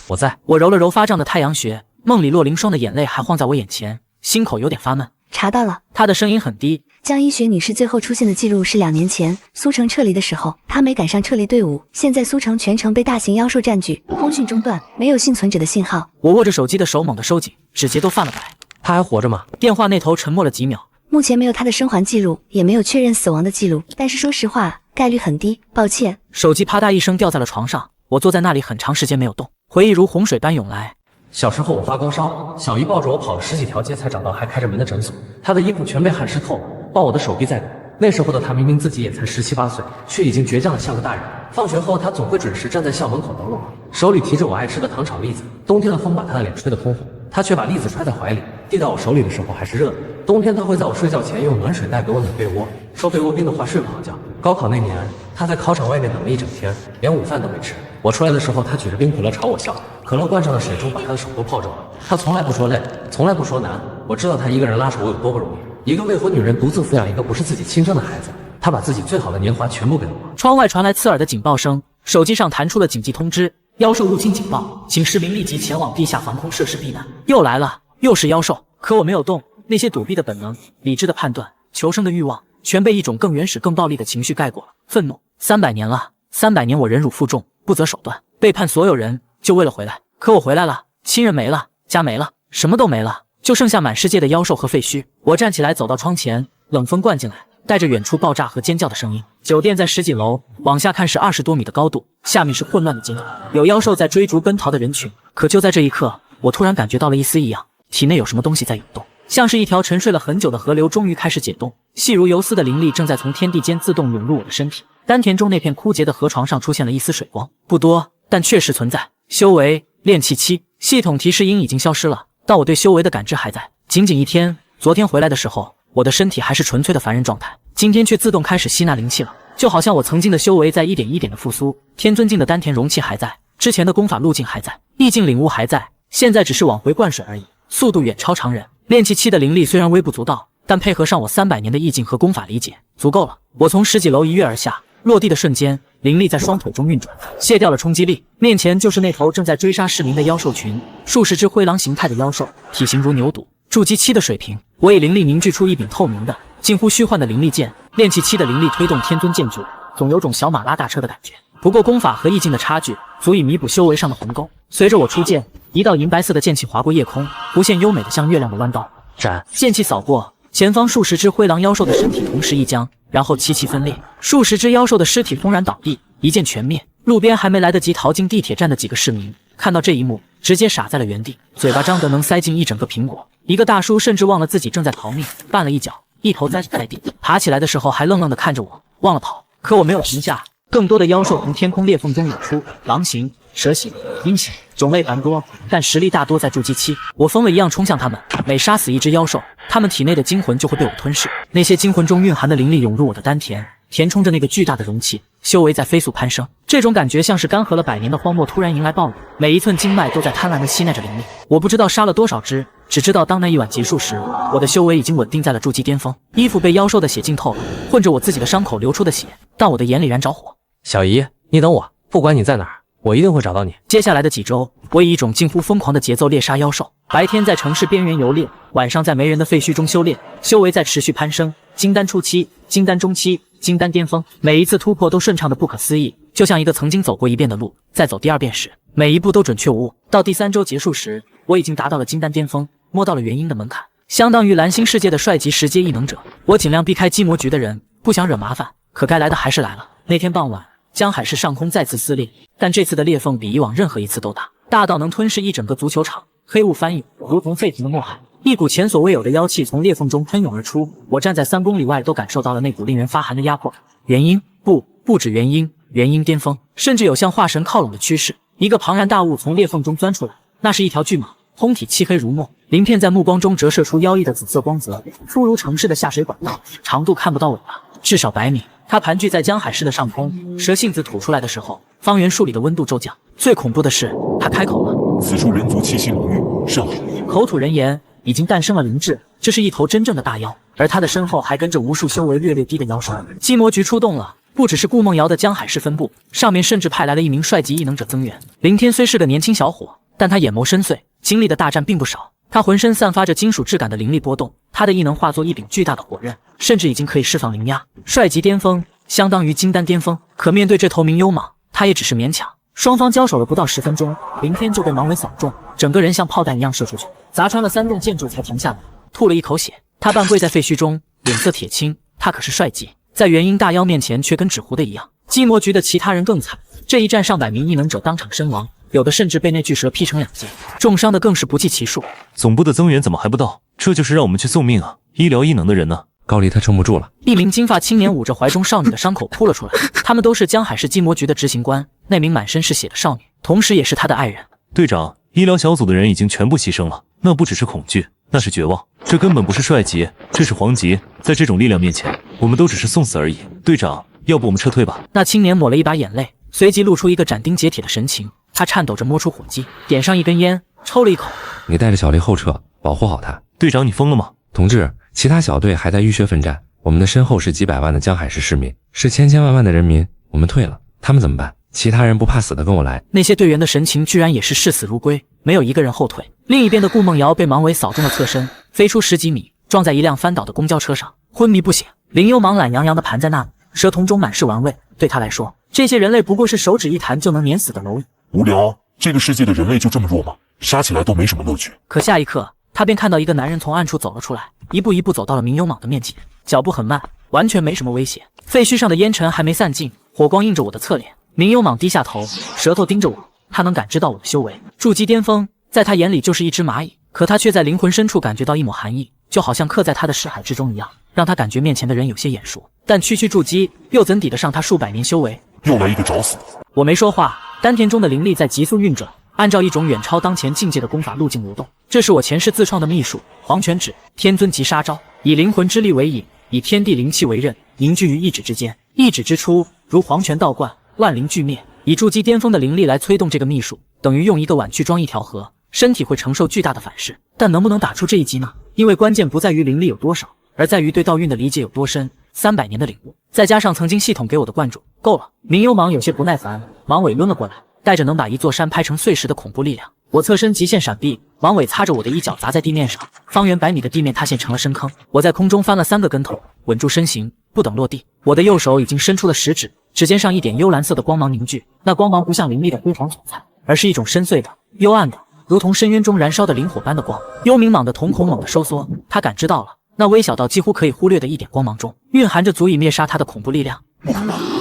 我在。我揉了揉发胀的太阳穴，梦里洛凌霜的眼泪还晃在我眼前，心口有点发闷。查到了，她的声音很低。江一雪女士最后出现的记录是2年前苏城撤离的时候，她没赶上撤离队伍。现在苏城全城被大型妖兽占据，通讯中断，没有幸存者的信号。我握着手机的手猛地收紧，指节都泛了白。他还活着吗？电话那头沉默了几秒。目前没有他的生还记录，也没有确认死亡的记录，但是说实话，概率很低，抱歉。手机啪嗒一声掉在了床上，我坐在那里很长时间没有动，回忆如洪水般涌来。小时候我发高烧，小姨抱着我跑了10几条街才找到还开着门的诊所，她的衣服全被汗湿透了，抱我的手臂在抖，那时候的他明明自己也才17、18岁，却已经倔强的像个大人。放学后，他总会准时站在校门口等我，手里提着我爱吃的糖炒栗子。冬天的风把他的脸吹得通红，他却把栗子揣在怀里，递到我手里的时候还是热的。冬天他会在我睡觉前用暖水袋给我暖被窝，说被窝冰的话睡不好觉。高考那年，他在考场外面等了一整天，连午饭都没吃。我出来的时候，他举着冰可乐朝我笑，可乐灌上的水珠把他的手都泡皱了。他从来不说累，从来不说难。我知道他一个人拉扯我有多不容易。一个未婚女人独自抚养一个不是自己亲生的孩子，她把自己最好的年华全部给了我。窗外传来刺耳的警报声，手机上弹出了紧急通知：妖兽入侵警报，请市民立即前往地下防空设施避难。又来了，又是妖兽，可我没有动。那些躲避的本能、理智的判断、求生的欲望，全被一种更原始、更暴力的情绪盖过了。愤怒。300年了，300年我忍辱负重，不择手段，背叛所有人，就为了回来。可我回来了，亲人没了，家没了，什么都没了，就剩下满世界的妖兽和废墟。我站起来走到窗前，冷风灌进来，带着远处爆炸和尖叫的声音。酒店在10几楼，往下看是20多米的高度，下面是混乱的街道，有妖兽在追逐奔逃的人群。可就在这一刻，我突然感觉到了一丝异样，体内有什么东西在涌动，像是一条沉睡了很久的河流终于开始解冻，细如游丝的灵力正在从天地间自动涌入我的身体。丹田中那片枯竭的河床上出现了一丝水光，不多，但确实存在。修为炼气期，系统提示音已经消失了，但我对修为的感知还在。仅仅1天，昨天回来的时候，我的身体还是纯粹的凡人状态，今天却自动开始吸纳灵气了，就好像我曾经的修为在一点一点的复苏。天尊境的丹田容器还在，之前的功法路径还在，意境领悟还在，现在只是往回灌水而已，速度远超常人。炼气期的灵力虽然微不足道，但配合上我300年的意境和功法理解，足够了。我从10几楼一跃而下，落地的瞬间，灵力在双腿中运转，卸掉了冲击力。面前就是那头正在追杀市民的妖兽群，数十只灰狼形态的妖兽，体型如牛犊。筑基期的水平，我以灵力凝聚出一柄透明的、近乎虚幻的灵力剑。炼气期的灵力推动天尊剑诀，总有种小马拉大车的感觉。不过功法和意境的差距，足以弥补修为上的鸿沟。随着我出剑，一道银白色的剑气划过夜空，弧线优美的像月亮的弯刀。斩！剑气扫过，前方数十只灰狼妖兽的身体同时一僵，然后齐齐分裂，数十只妖兽的尸体轰然倒地，一剑全灭。路边还没来得及逃进地铁站的几个市民，看到这一幕，直接傻在了原地，嘴巴张得能塞进一整个苹果。一个大叔甚至忘了自己正在逃命，绊了一脚，一头栽在地，爬起来的时候还愣愣地看着我，忘了跑。可我没有停下，更多的妖兽从天空裂缝中涌出，狼形、蛇形、鹰形，种类繁多，但实力大多在筑基期。我疯了一样冲向他们，每杀死一只妖兽，他们体内的精魂就会被我吞噬。那些精魂中蕴含的灵力涌入我的丹田，填充着那个巨大的容器，修为在飞速攀升。这种感觉像是干涸了100年的荒漠突然迎来暴雨，每一寸经脉都在贪婪地吸纳着灵力。我不知道杀了多少只，只知道当那一晚结束时，我的修为已经稳定在了筑基巅峰，衣服被妖兽的血浸透了，混着我自己的伤口流出的血，但我的眼里燃着火。小姨，你等我，不管你在哪儿，我一定会找到你。接下来的几周，我以一种近乎疯狂的节奏猎杀妖兽，白天在城市边缘游猎，晚上在没人的废墟中修炼，修为在持续攀升。金丹初期，金丹中期，金丹巅峰，每一次突破都顺畅的不可思议，就像一个曾经走过1遍的路，在走第2遍时，每一步都准确无误。到第3周结束时，我已经达到了金丹巅峰，摸到了元婴的门槛，相当于蓝星世界的帅级10阶异能者。我尽量避开鸡魔局的人，不想惹麻烦，可该来的还是来了。那天傍晚，江海市上空再次撕裂，但这次的裂缝比以往任何一次都大，大到能吞噬一整个足球场。黑雾翻涌，如同沸腾的墨海，一股前所未有的妖气从裂缝中喷涌而出。我站在3公里外，都感受到了那股令人发寒的压迫感。元婴，不止元婴，元婴巅峰，甚至有向化神靠拢的趋势。一个庞然大物从裂缝中钻出来，那是一条巨蟒，通体漆黑如墨，鳞片在目光中折射出妖异的紫色光泽，粗如城市的下水管道，长度看不到尾巴，至少100米。它盘踞在江海市的上空，蛇信子吐出来的时候，方圆数里的温度骤降。最恐怖的是，它开口了：“此处人族气息浓郁，上来。”口吐人言，已经诞生了灵智，这是一头真正的大妖，而它的身后还跟着无数修为略低的妖兽。鸡魔局出动了，不只是顾梦瑶的江海市分部，上面甚至派来了1名帅级异能者增援。林天虽是个年轻小伙，但他眼眸深邃，经历的大战并不少。他浑身散发着金属质感的灵力波动，他的异能化作一柄巨大的火刃，甚至已经可以释放灵压。帅级巅峰相当于金丹巅峰，可面对这头冥幽蟒，他也只是勉强。双方交手了不到10分钟，林天就被盲尾扫中，整个人像炮弹一样射出去，砸穿了3栋建筑才停下来，吐了一口血。他半跪在废墟中，脸色铁青，他可是帅级，在元婴大妖面前却跟纸糊的一样。鸡魔局的其他人更惨，这一战上百名异能者当场身亡，有的甚至被那巨蛇劈成2截，重伤的更是不计其数。总部的增援怎么还不到？这就是让我们去送命啊！医疗异能的人呢？高离他撑不住了。一名金发青年捂着怀中少女的伤口哭了出来。他们都是江海市缉魔局的执行官，那名满身是血的少女，同时也是他的爱人。队长，医疗小组的人已经全部牺牲了，那不只是恐惧，那是绝望。这根本不是帅级，这是皇级。在这种力量面前，我们都只是送死而已。队长，要不我们撤退吧？那青年抹了一把眼泪，随即露出一个斩钉截铁的神情。他颤抖着摸出火机，点上一根烟，抽了一口。你带着小丽后撤，保护好她。队长，你疯了吗？同志，其他小队还在浴血奋战，我们的身后是几百万的江海市市民，是千千万万的人民。我们退了，他们怎么办？其他人不怕死的跟我来。那些队员的神情居然也是视死如归，没有一个人后退。另一边的顾梦瑶被芒尾扫中了侧身，飞出10几米，撞在一辆翻倒的公交车上，昏迷不醒。林幽芒懒洋洋地盘在那里，蛇瞳中满是玩味。对他来说，这些人类不过是手指一弹就能碾死的蝼蚁。无聊，这个世界的人类就这么弱吗？杀起来都没什么乐趣。可下一刻，他便看到一个男人从暗处走了出来，一步一步走到了明幽莽的面前，脚步很慢，完全没什么威胁。废墟上的烟尘还没散尽，火光映着我的侧脸。明幽莽低下头，舌头盯着我，他能感知到我的修为。筑基巅峰在他眼里就是一只蚂蚁，可他却在灵魂深处感觉到一抹寒意，就好像刻在他的识海之中一样，让他感觉面前的人有些眼熟。但区区筑基又怎抵得上他数百年修为？又来一个找死！我没说话，丹田中的灵力在急速运转，按照一种远超当前境界的功法路径流动。这是我前世自创的秘术黄泉指，天尊级杀招，以灵魂之力为引，以天地灵气为刃，凝聚于一指之间。一指之出，如黄泉倒灌，万灵俱灭。以筑基巅峰的灵力来催动这个秘术，等于用一个碗去装一条河，身体会承受巨大的反噬。但能不能打出这一击呢？因为关键不在于灵力有多少，而在于对道运的理解有多深。300年的领悟，再加上曾经系统给我的灌注，够了。明幽芒有些不耐烦，芒尾抡了过来，带着能把一座山拍成碎石的恐怖力量。我侧身极限闪避，芒尾擦着我的一脚砸在地面上，方圆100米的地面塌陷成了深坑。我在空中翻了3个跟头，稳住身形，不等落地，我的右手已经伸出了食指，指尖上一点幽蓝色的光芒凝聚。那光芒不像凌厉的辉煌璀璨，而是一种深邃的、幽暗的，如同深渊中燃烧的灵火般的光。幽冥蟒的瞳孔猛地收缩，他感知到了那微小到几乎可以忽略的一点光芒中，蕴含着足以灭杀他的恐怖力量。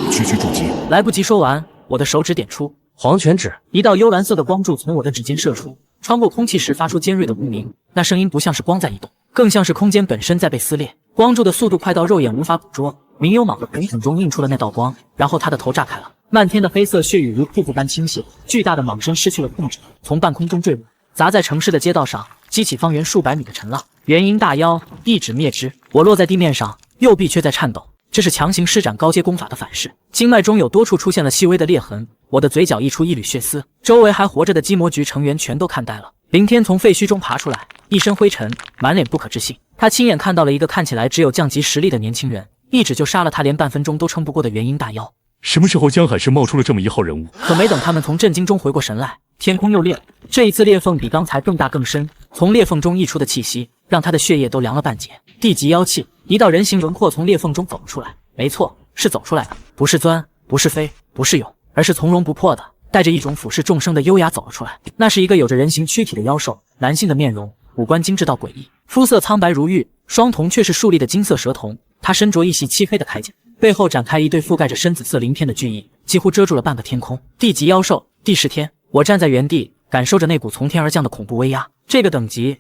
区区筑基！来不及说完，我的手指点出黄泉指，一道幽蓝色的光柱从我的指尖射出，穿过空气时发出尖锐的无鸣。那声音不像是光在移动，更像是空间本身在被撕裂。光柱的速度快到肉眼无法捕捉。明幽蟒的瞳孔中映出了那道光，然后他的头炸开了，漫天的黑色血雨如瀑布般倾泻，巨大的蟒身失去了控制，从半空中坠落，砸在城市的街道上，激起方圆数百米的尘浪。元婴大妖，一指灭之。我落在地面上，右臂却在颤抖，这是强行施展高阶功法的反噬。经脉中有多处出现了细微的裂痕，我的嘴角溢出一缕血丝。周围还活着的缉魔局成员全都看呆了。林天从废墟中爬出来，一身灰尘，满脸不可置信。他亲眼看到了一个看起来只有降级实力的年轻人，一指就杀了他连半分钟都撑不过的元婴大妖。什么时候江海市冒出了这么一号人物？可没等他们从震惊中回过神来，天空又裂了。这一次裂缝比刚才更大更深，从裂缝中溢出的气息让他的血液都凉了半截。地级妖气，一道人形轮廓从裂缝中走了出来。没错，是走出来的，不是钻，不是飞，不是涌，而是从容不迫的，带着一种俯视众生的优雅走了出来。那是一个有着人形躯体的妖兽，男性的面容，五官精致到诡异，肤色苍白如玉，双瞳却是竖立的金色蛇瞳。他身着一袭漆黑的铠甲，背后展开一对覆盖着深紫色鳞片的巨翼，几乎遮住了半个天空。地级妖兽，第10天，我站在原地，感受着那股从天而降的恐怖威压。这个等级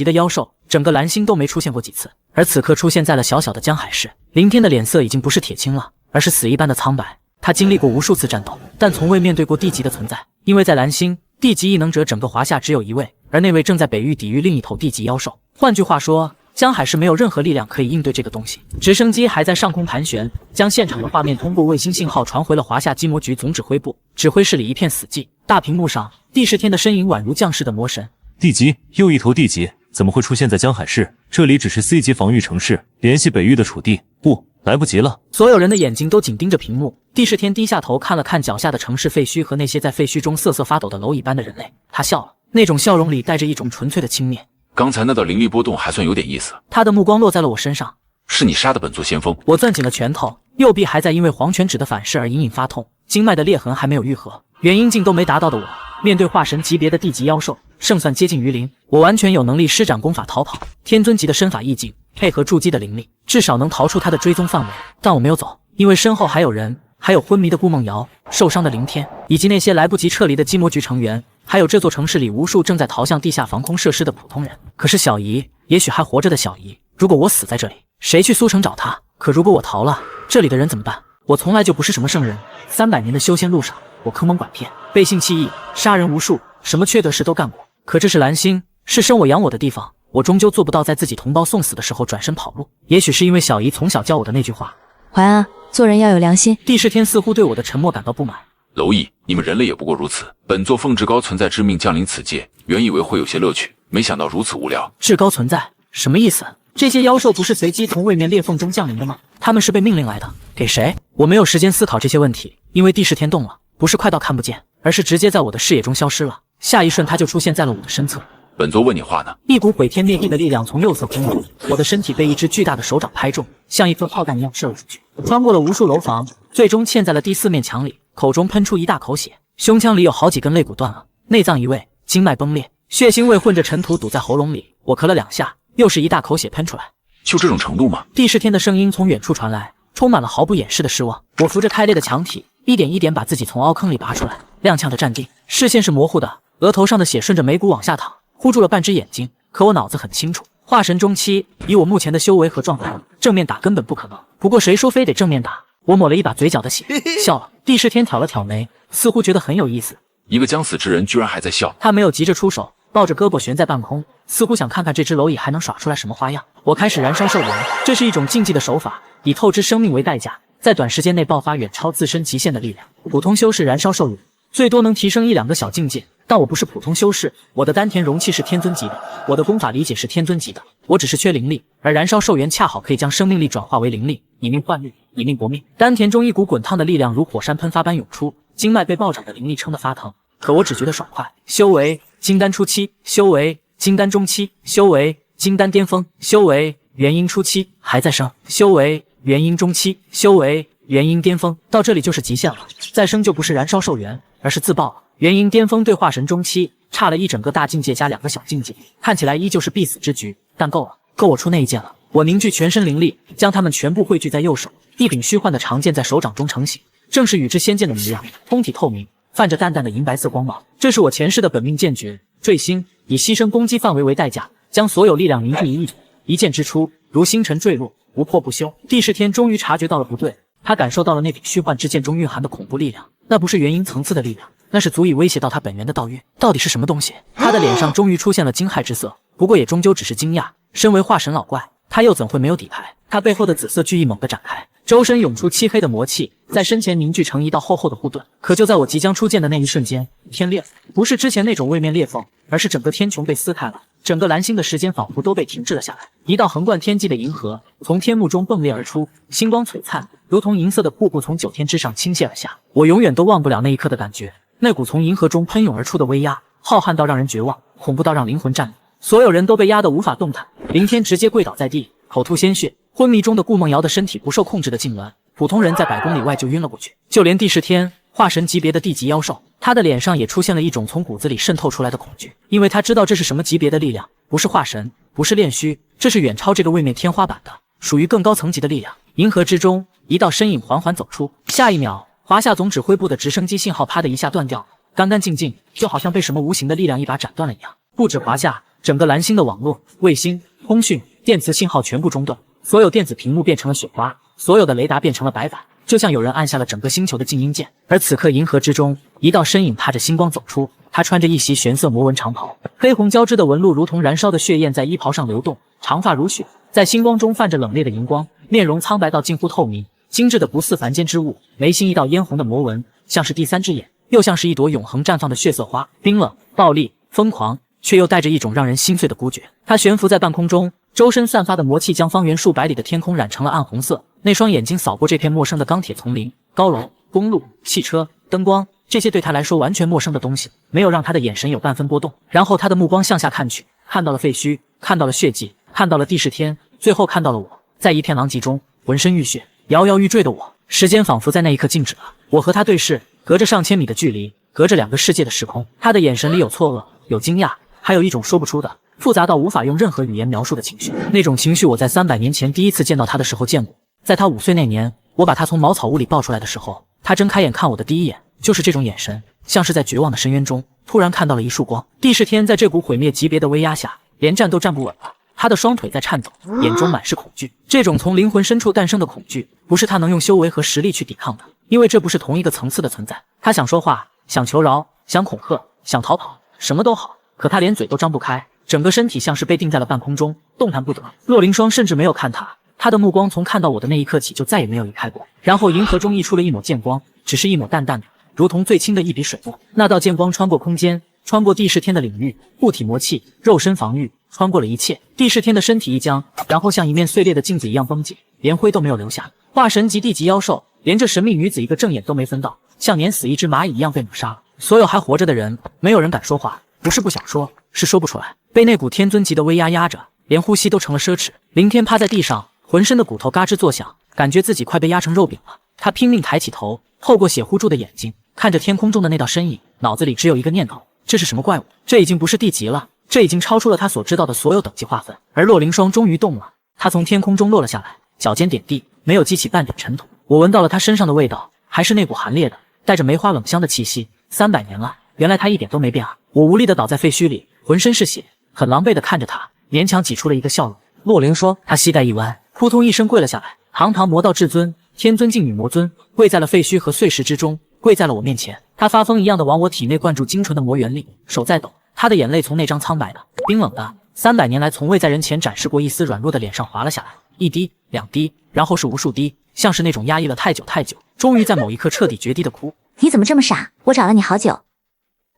的妖兽，整个蓝星都没出现过几次，而此刻出现在了小小的江海市。林天的脸色已经不是铁青了，而是死一般的苍白。他经历过无数次战斗，但从未面对过地级的存在，因为在蓝星，地级异能者整个华夏只有1位，而那位正在北域抵御另一头地级妖兽。换句话说，江海市没有任何力量可以应对这个东西。直升机还在上空盘旋，将现场的画面通过卫星信号传回了华夏缉魔局总指挥部。指挥室里一片死寂，大屏幕上第10天的身影宛如降世的魔神。地级，又一头地级，怎么会出现在江海市？这里只是 C 级防御城市，联系北域的楚地，不，来不及了。所有人的眼睛都紧盯着屏幕。第10天低下头看了看脚下的城市废墟和那些在废墟中瑟瑟发抖的蝼蚁般的人类，他笑了，那种笑容里带着一种纯粹的轻蔑。刚才那道灵力波动还算有点意思。他的目光落在了我身上。是你杀的本座先锋。我攥紧了拳头，右臂还在因为黄泉指的反噬而隐隐发痛，经脉的裂痕还没有愈合。元婴境都没达到的我，面对化神级别的地级妖兽，胜算接近于零。我完全有能力施展功法逃跑，天尊级的身法意境配合筑基的灵力，至少能逃出他的追踪范围。但我没有走，因为身后还有人，还有昏迷的顾梦瑶、受伤的林天，以及那些来不及撤离的缉魔局成员，还有这座城市里无数正在逃向地下防空设施的普通人。可是小姨，也许还活着的小姨，如果我死在这里，谁去苏城找他？可如果我逃了，这里的人怎么办？我从来就不是什么圣人，300年的修仙路上，我坑蒙拐骗，背信弃义，杀人无数，什么缺德事都干过。可这是蓝星，是生我养我的地方，我终究做不到在自己同胞送死的时候转身跑路。也许是因为小姨从小教我的那句话，淮安啊，做人要有良心。帝释天似乎对我的沉默感到不满。蝼蚁，你们人类也不过如此。本座奉至高存在之命降临此界，原以为会有些乐趣，没想到如此无聊。至高存在什么意思？这些妖兽不是随机从位面裂缝中降临的吗？他们是被命令来的，给谁？我没有时间思考这些问题，因为帝释天动了，不是快到看不见，而是直接在我的视野中消失了。下一瞬，他就出现在了我的身侧。本座问你话呢。一股毁天灭地的力量从右侧攻入，我的身体被一只巨大的手掌拍中，像一颗炮弹一样射了出去，穿过了无数楼房，最终嵌在了第4面墙里，口中喷出一大口血，胸腔里有好几根肋骨断了，内脏移位，经脉崩裂，血腥味混着尘土堵在喉咙里。我咳了2下，又是一大口血喷出来。就这种程度吗？帝释天的声音从远处传来，充满了毫不掩饰的失望。我扶着开裂的墙体，一点一点把自己从凹坑里拔出来，踉跄着站定，视线是模糊的，额头上的血顺着眉骨往下淌，糊住了半只眼睛。可我脑子很清楚，化神中期，以我目前的修为和状态，正面打根本不可能。不过谁说非得正面打？我抹了一把嘴角的血，笑了。帝释天挑了挑眉，似乎觉得很有意思。一个将死之人居然还在笑。他没有急着出手，抱着胳膊悬在半空，似乎想看看这只蝼蚁还能耍出来什么花样。我开始燃烧兽元，这是一种禁忌的手法，以透支生命为代价，在短时间内爆发远超自身极限的力量。普通修士燃烧兽元，最多能提升1-2个小境界，但我不是普通修士，我的丹田容器是天尊级的，我的功法理解是天尊级的，我只是缺灵力，而燃烧兽元恰好可以将生命力转化为灵力，以命换命，以命搏命。丹田中一股滚烫的力量如火山喷发般涌出，经脉被暴涨的灵力撑得发疼，可我只觉得爽快。修为金丹初期，修为金丹中期，修为金丹巅峰，修为元婴初期，还在升，修为元婴中期，修为元婴巅峰，到这里就是极限了，再升就不是燃烧兽元，而是自爆了。元婴巅峰对化神中期差了一整个大境界加2个小境界，看起来依旧是必死之局，但够了，够我出那一剑了。我凝聚全身灵力，将它们全部汇聚在右手，一柄虚幻的长剑在手掌中成型，正是与之仙剑的模样，通体透明，泛着淡淡的银白色光芒。这是我前世的本命剑诀坠星，以牺牲攻击范围为代价，将所有力量凝聚于一指，一剑之出，如星辰坠落，无破不休。帝释天终于察觉到了不对，他感受到了那柄虚幻之剑中蕴含的恐怖力量，那不是元婴层次的力量，那是足以威胁到他本源的道约。到底是什么东西？他的脸上终于出现了惊骇之色，不过也终究只是惊讶。身为化神老怪，他又怎会没有底牌？他背后的紫色巨翼猛地展开，周身涌出漆黑的魔气，在身前凝聚成一道厚厚的护盾。可就在我即将出剑的那一瞬间，天裂了，不是之前那种位面裂缝，而是整个天穹被撕开了，整个蓝星的时间仿佛都被停滞了下来。一道横贯天际的银河从天幕中迸裂而出，星光璀璨，如同银色的瀑布从9天之上倾泻而下。我永远都忘不了那一刻的感觉，那股从银河中喷涌而出的威压，浩瀚到让人绝望，恐怖到让灵魂颤抖。所有人都被压得无法动弹，凌天直接跪倒在地，口吐鲜血。昏迷中的顾梦瑶的身体不受控制的痉挛，普通人在100公里外就晕了过去。就连帝释天，化神级别的地级妖兽，他的脸上也出现了一种从骨子里渗透出来的恐惧，因为他知道这是什么级别的力量，不是化神，不是炼虚，这是远超这个位面天花板的，属于更高层级的力量。银河之中，一道身影缓缓走出，下一秒，华夏总指挥部的直升机信号啪的一下断掉，干干净净，就好像被什么无形的力量一把斩断了一样。不止华夏，整个蓝星的网络、卫星、通讯、电磁信号全部中断，所有电子屏幕变成了雪花，所有的雷达变成了白板，就像有人按下了整个星球的静音键。而此刻银河之中，一道身影踏着星光走出，他穿着一袭玄色魔纹长袍，黑红交织的纹路如同燃烧的血焰在衣袍上流动，长发如雪，在星光中泛着冷冽的荧光，面容苍白到近乎透明，精致的不似凡间之物，眉心一道嫣红的魔纹，像是第3只眼，又像是一朵永恒绽放的血色花，冰冷、暴力、疯狂，却又带着一种让人心碎的孤绝。他悬浮在半空中，周身散发的魔气将方圆数百里的天空染成了暗红色，那双眼睛扫过这片陌生的钢铁丛林、高楼、公路、汽车、灯光，这些对他来说完全陌生的东西，没有让他的眼神有半分波动。然后他的目光向下看去，看到了废墟，看到了血迹，看到了帝释天，最后看到了我，在一片狼藉中，浑身浴血，摇摇欲坠的我。时间仿佛在那一刻静止了，我和他对视，隔着上千米的距离，隔着2个世界的时空。他的眼神里有错愕，有惊讶，还有一种说不出的复杂到无法用任何语言描述的情绪。那种情绪我在300年前第一次见到他的时候见过，在他5岁那年，我把他从茅草屋里抱出来的时候，他睁开眼看我的第一眼就是这种眼神，像是在绝望的深渊中突然看到了一束光。帝释天在这股毁灭级别的威压下，连站都站不稳了。他的双腿在颤抖，眼中满是恐惧。这种从灵魂深处诞生的恐惧，不是他能用修为和实力去抵抗的，因为这不是同一个层次的存在。他想说话，想求饶，想恐吓，想逃跑，什么都好，可他连嘴都张不开，整个身体像是被定在了半空中，动弹不得。洛凌霜甚至没有看他，他的目光从看到我的那一刻起就再也没有离开过。然后银河中溢出了一抹剑光，只是一抹淡淡的，如同最轻的一笔水墨。那道剑光穿过空间，穿过地势天的领域，护体魔气，肉身防御，穿过了一切。地势天的身体一僵，然后像一面碎裂的镜子一样崩解，连灰都没有留下。化神级地级妖兽，连这神秘女子一个正眼都没分到，像碾死一只蚂蚁一样被抹杀了。所有还活着的人，没有人敢说话，不是不想说，是说不出来，被那股天尊级的威压压着，连呼吸都成了奢侈。林天趴在地上，浑身的骨头嘎吱作响，感觉自己快被压成肉饼了。他拼命抬起头，透过血糊住的眼睛，看着天空中的那道身影，脑子里只有一个念头：这是什么怪物？这已经不是地级了，这已经超出了他所知道的所有等级划分。而洛凌霜终于动了，他从天空中落了下来，脚尖点地，没有激起半点尘土。我闻到了他身上的味道，还是那股寒冽的、带着梅花冷香的气息。300年了，原来他一点都没变啊！我无力地倒在废墟里，浑身是血，很狼狈地看着他，勉强挤出了一个笑容。洛凌霜，他膝盖一弯，扑通一声跪了下来。堂堂魔道至尊，天尊境女魔尊，跪在了废墟和碎石之中，跪在了我面前。他发疯一样的往我体内灌注精纯的魔元力，手在抖，他的眼泪从那张苍白的、冰冷的300年来从未在人前展示过一丝软弱的脸上滑了下来，一滴、2滴，然后是无数滴，像是那种压抑了太久，终于在某一刻彻底决堤的哭。你怎么这么傻？我找了你好久。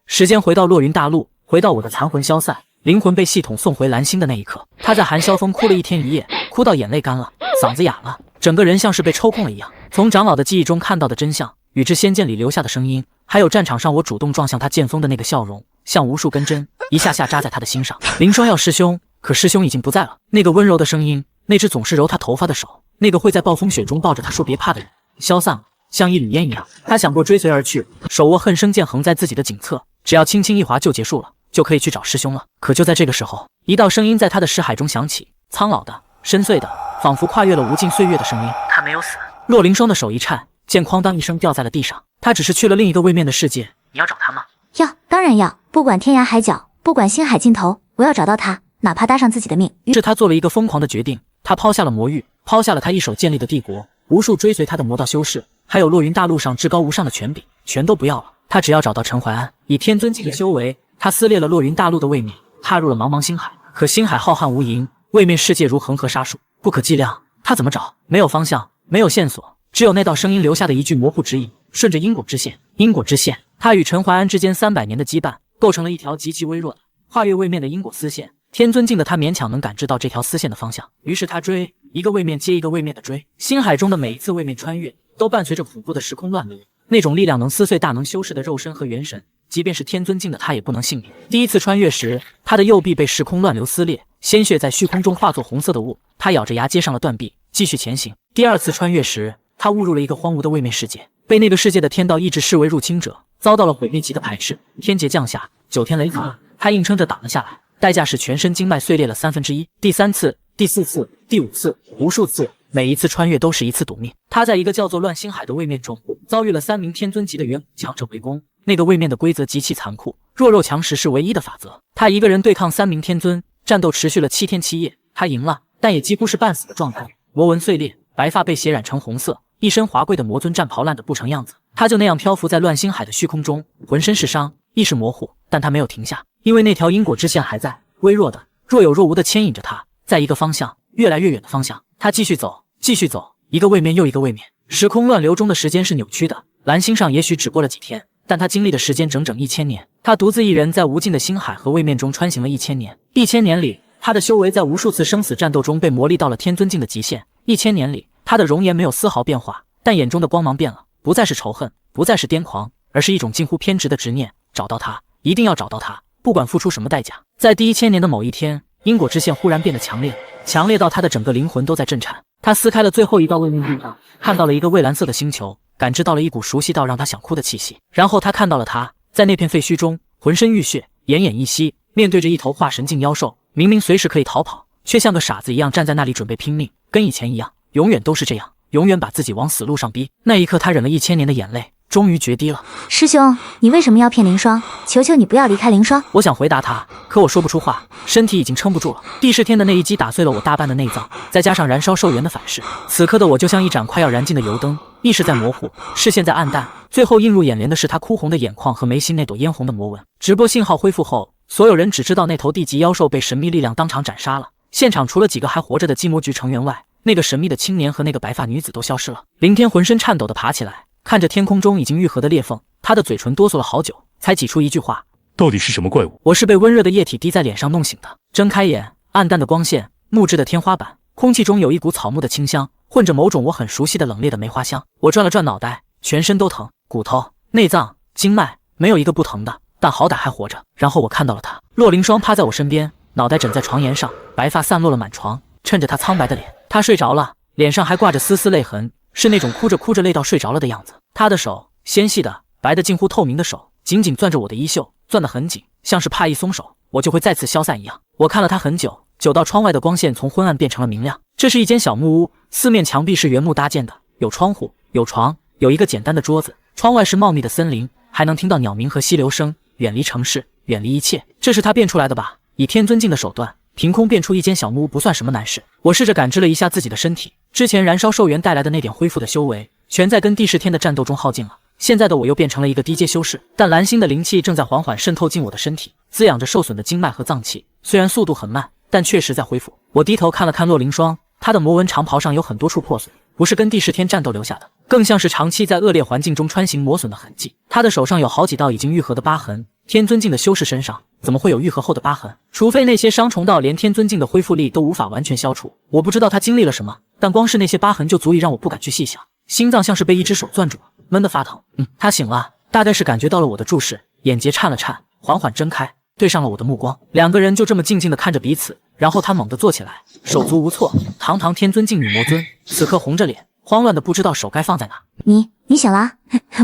时间回到洛云大陆，回到我的残魂消散，灵魂被系统送回蓝星的那一刻，他在寒霄峰哭了1天1夜，哭到眼泪干了，嗓子哑了，整个人像是被抽空了一样。从长老的记忆中看到的真相，与之仙剑里留下的声音，还有战场上我主动撞向他剑锋的那个笑容，像无数根针，一下下扎在他的心上。凌霜要师兄，可师兄已经不在了。那个温柔的声音，那只总是揉他头发的手，那个会在暴风雪中抱着他说别怕的人，消散了，像一缕烟一样。他想过追随而去，手握恨生剑横在自己的颈侧，只要轻轻一划就结束了，就可以去找师兄了。可就在这个时候，一道声音在他的识海中响起，苍老的、深邃的，仿佛跨越了无尽岁月的声音。他没有死。洛凌霜的手一颤，剑哐当一声掉在了地上。他只是去了另一个位面的世界。你要找他吗？要，当然要。不管天涯海角，不管星海尽头，我要找到他，哪怕搭上自己的命。于是他做了一个疯狂的决定，他抛下了魔域，抛下了他一手建立的帝国，无数追随他的魔道修士，还有洛云大陆上至高无上的权柄，全都不要了。他只要找到陈怀安，以天尊境的修为，他撕裂了洛云大陆的位面，踏入了茫茫星海。可星海浩瀚无垠，位面世界如恒河沙数，不可计量。他怎么找？没有方向，没有线索，只有那道声音留下的一句模糊指引。顺着因果之线，因果之线，他与陈怀安之间300年的羁绊，构成了一条极其微弱的、跨越位面的因果丝线。天尊境的他勉强能感知到这条丝线的方向，于是他追，一个位面接一个位面的追。星海中的每一次位面穿越，都伴随着恐怖的时空乱流，那种力量能撕碎大能修士的肉身和元神，即便是天尊境的他也不能幸免。第一次穿越时，他的右臂被时空乱流撕裂，鲜血在虚空中化作红色的雾，他咬着牙接上了断臂，继续前行。第二次穿越时，他误入了一个荒芜的位面世界，被那个世界的天道意志视为入侵者，遭到了毁灭级的排斥。天劫降下，9天雷霆，他硬撑着挡了下来，代价是全身经脉碎裂了1/3。第3次、第4次、第5次，无数次，每一次穿越都是一次赌命。他在一个叫做乱星海的位面中，遭遇了3名天尊级的元武强者围攻。那个位面的规则极其残酷，弱肉强食是唯一的法则。他一个人对抗3名天尊，战斗持续了7天7夜。他赢了，但也几乎是半死的状态。魔纹碎裂，白发被血染成红色，一身华贵的魔尊战袍烂得不成样子。他就那样漂浮在乱星海的虚空中，浑身是伤，意识模糊，但他没有停下，因为那条因果之线还在，微弱的、若有若无的牵引着他，在一个方向，越来越远的方向。他继续走，继续走，一个位面又一个位面。时空乱流中的时间是扭曲的，蓝星上也许只过了几天，但他经历的时间整整1000年。他独自一人在无尽的星海和位面中穿行了1000年。1000年里，他的修为在无数次生死战斗中被磨砺到了天尊境的极限。1000年里，他的容颜没有丝毫变化，但眼中的光芒变了，不再是仇恨，不再是癫狂，而是一种近乎偏执的执念。找到他，一定要找到他，不管付出什么代价。在第1000年的某一天，因果之线忽然变得强烈，强烈到他的整个灵魂都在震颤。他撕开了最后一道位面地上，看到了一个蔚蓝色的星球，感知到了一股熟悉到让他想哭的气息。然后他看到了他在那片废墟中，浑身浴血，奄奄一息，面对着一头化神境妖兽，明明随时可以逃跑，却像个傻子一样站在那里准备拼命，跟以前一样，永远都是这样，永远把自己往死路上逼。那一刻，他忍了1000年的眼泪，终于决堤了。师兄，你为什么要骗凌霜？求求你不要离开凌霜。我想回答他，可我说不出话，身体已经撑不住了。帝释天的那一击打碎了我大半的内脏，再加上燃烧寿元的反噬，此刻的我就像一盏快要燃尽的油灯，意识在模糊，视线在暗淡，最后映入眼帘的是他哭红的眼眶和眉心那朵嫣红的魔纹。直播信号恢复后，所有人只知道那头地级妖兽被神秘力量当场斩杀了。现场除了几个还活着的寂寞局成员外，那个神秘的青年和那个白发女子都消失了。林天浑身颤抖地爬起来，看着天空中已经愈合的裂缝，他的嘴唇哆嗦了好久，才挤出一句话：到底是什么怪物？我是被温热的液体滴在脸上弄醒的。睁开眼，暗淡的光线，木质的天花板，空气中有一股草木的清香，混着某种我很熟悉的冷冽的梅花香。我转了转脑袋，全身都疼，骨头、内脏、经脉，没有一个不疼的，但好歹还活着。然后我看到了他，洛凌霜趴在我身边，脑袋枕在床沿上，白发散落了满床，衬着他苍白的脸。他睡着了，脸上还挂着丝丝泪痕，是那种哭着哭着累到睡着了的样子。他的手，纤细的、白的近乎透明的手，紧紧攥着我的衣袖，攥得很紧，像是怕一松手，我就会再次消散一样。我看了他很久，久到窗外的光线从昏暗变成了明亮。这是一间小木屋，四面墙壁是原木搭建的，有窗户，有床，有一个简单的桌子。窗外是茂密的森林，还能听到鸟鸣和溪流声，远离城市，远离一切。这是他变出来的吧？以天尊境的手段，凭空变出一间小木屋不算什么难事。我试着感知了一下自己的身体，之前燃烧寿元带来的那点恢复的修为，全在跟帝释天的战斗中耗尽了。现在的我又变成了一个低阶修士，但蓝星的灵气正在缓缓渗透进我的身体，滋养着受损的经脉和脏器。虽然速度很慢，但确实在恢复。我低头看了看洛凌霜，她的魔纹长袍上有很多处破损，不是跟帝释天战斗留下的，更像是长期在恶劣环境中穿行磨损的痕迹。她的手上有好几道已经愈合的疤痕，天尊境的修士身上怎么会有愈合后的疤痕？除非那些伤重到连天尊境的恢复力都无法完全消除。我不知道他经历了什么，但光是那些疤痕就足以让我不敢去细想。心脏像是被一只手攥住了，闷得发疼。他醒了，大概是感觉到了我的注视，眼睫颤了颤，缓缓睁开，对上了我的目光。两个人就这么静静地看着彼此，然后他猛地坐起来，手足无措。堂堂天尊境女魔尊，此刻红着脸，慌乱的不知道手该放在哪。你醒了？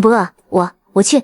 不饿，我去。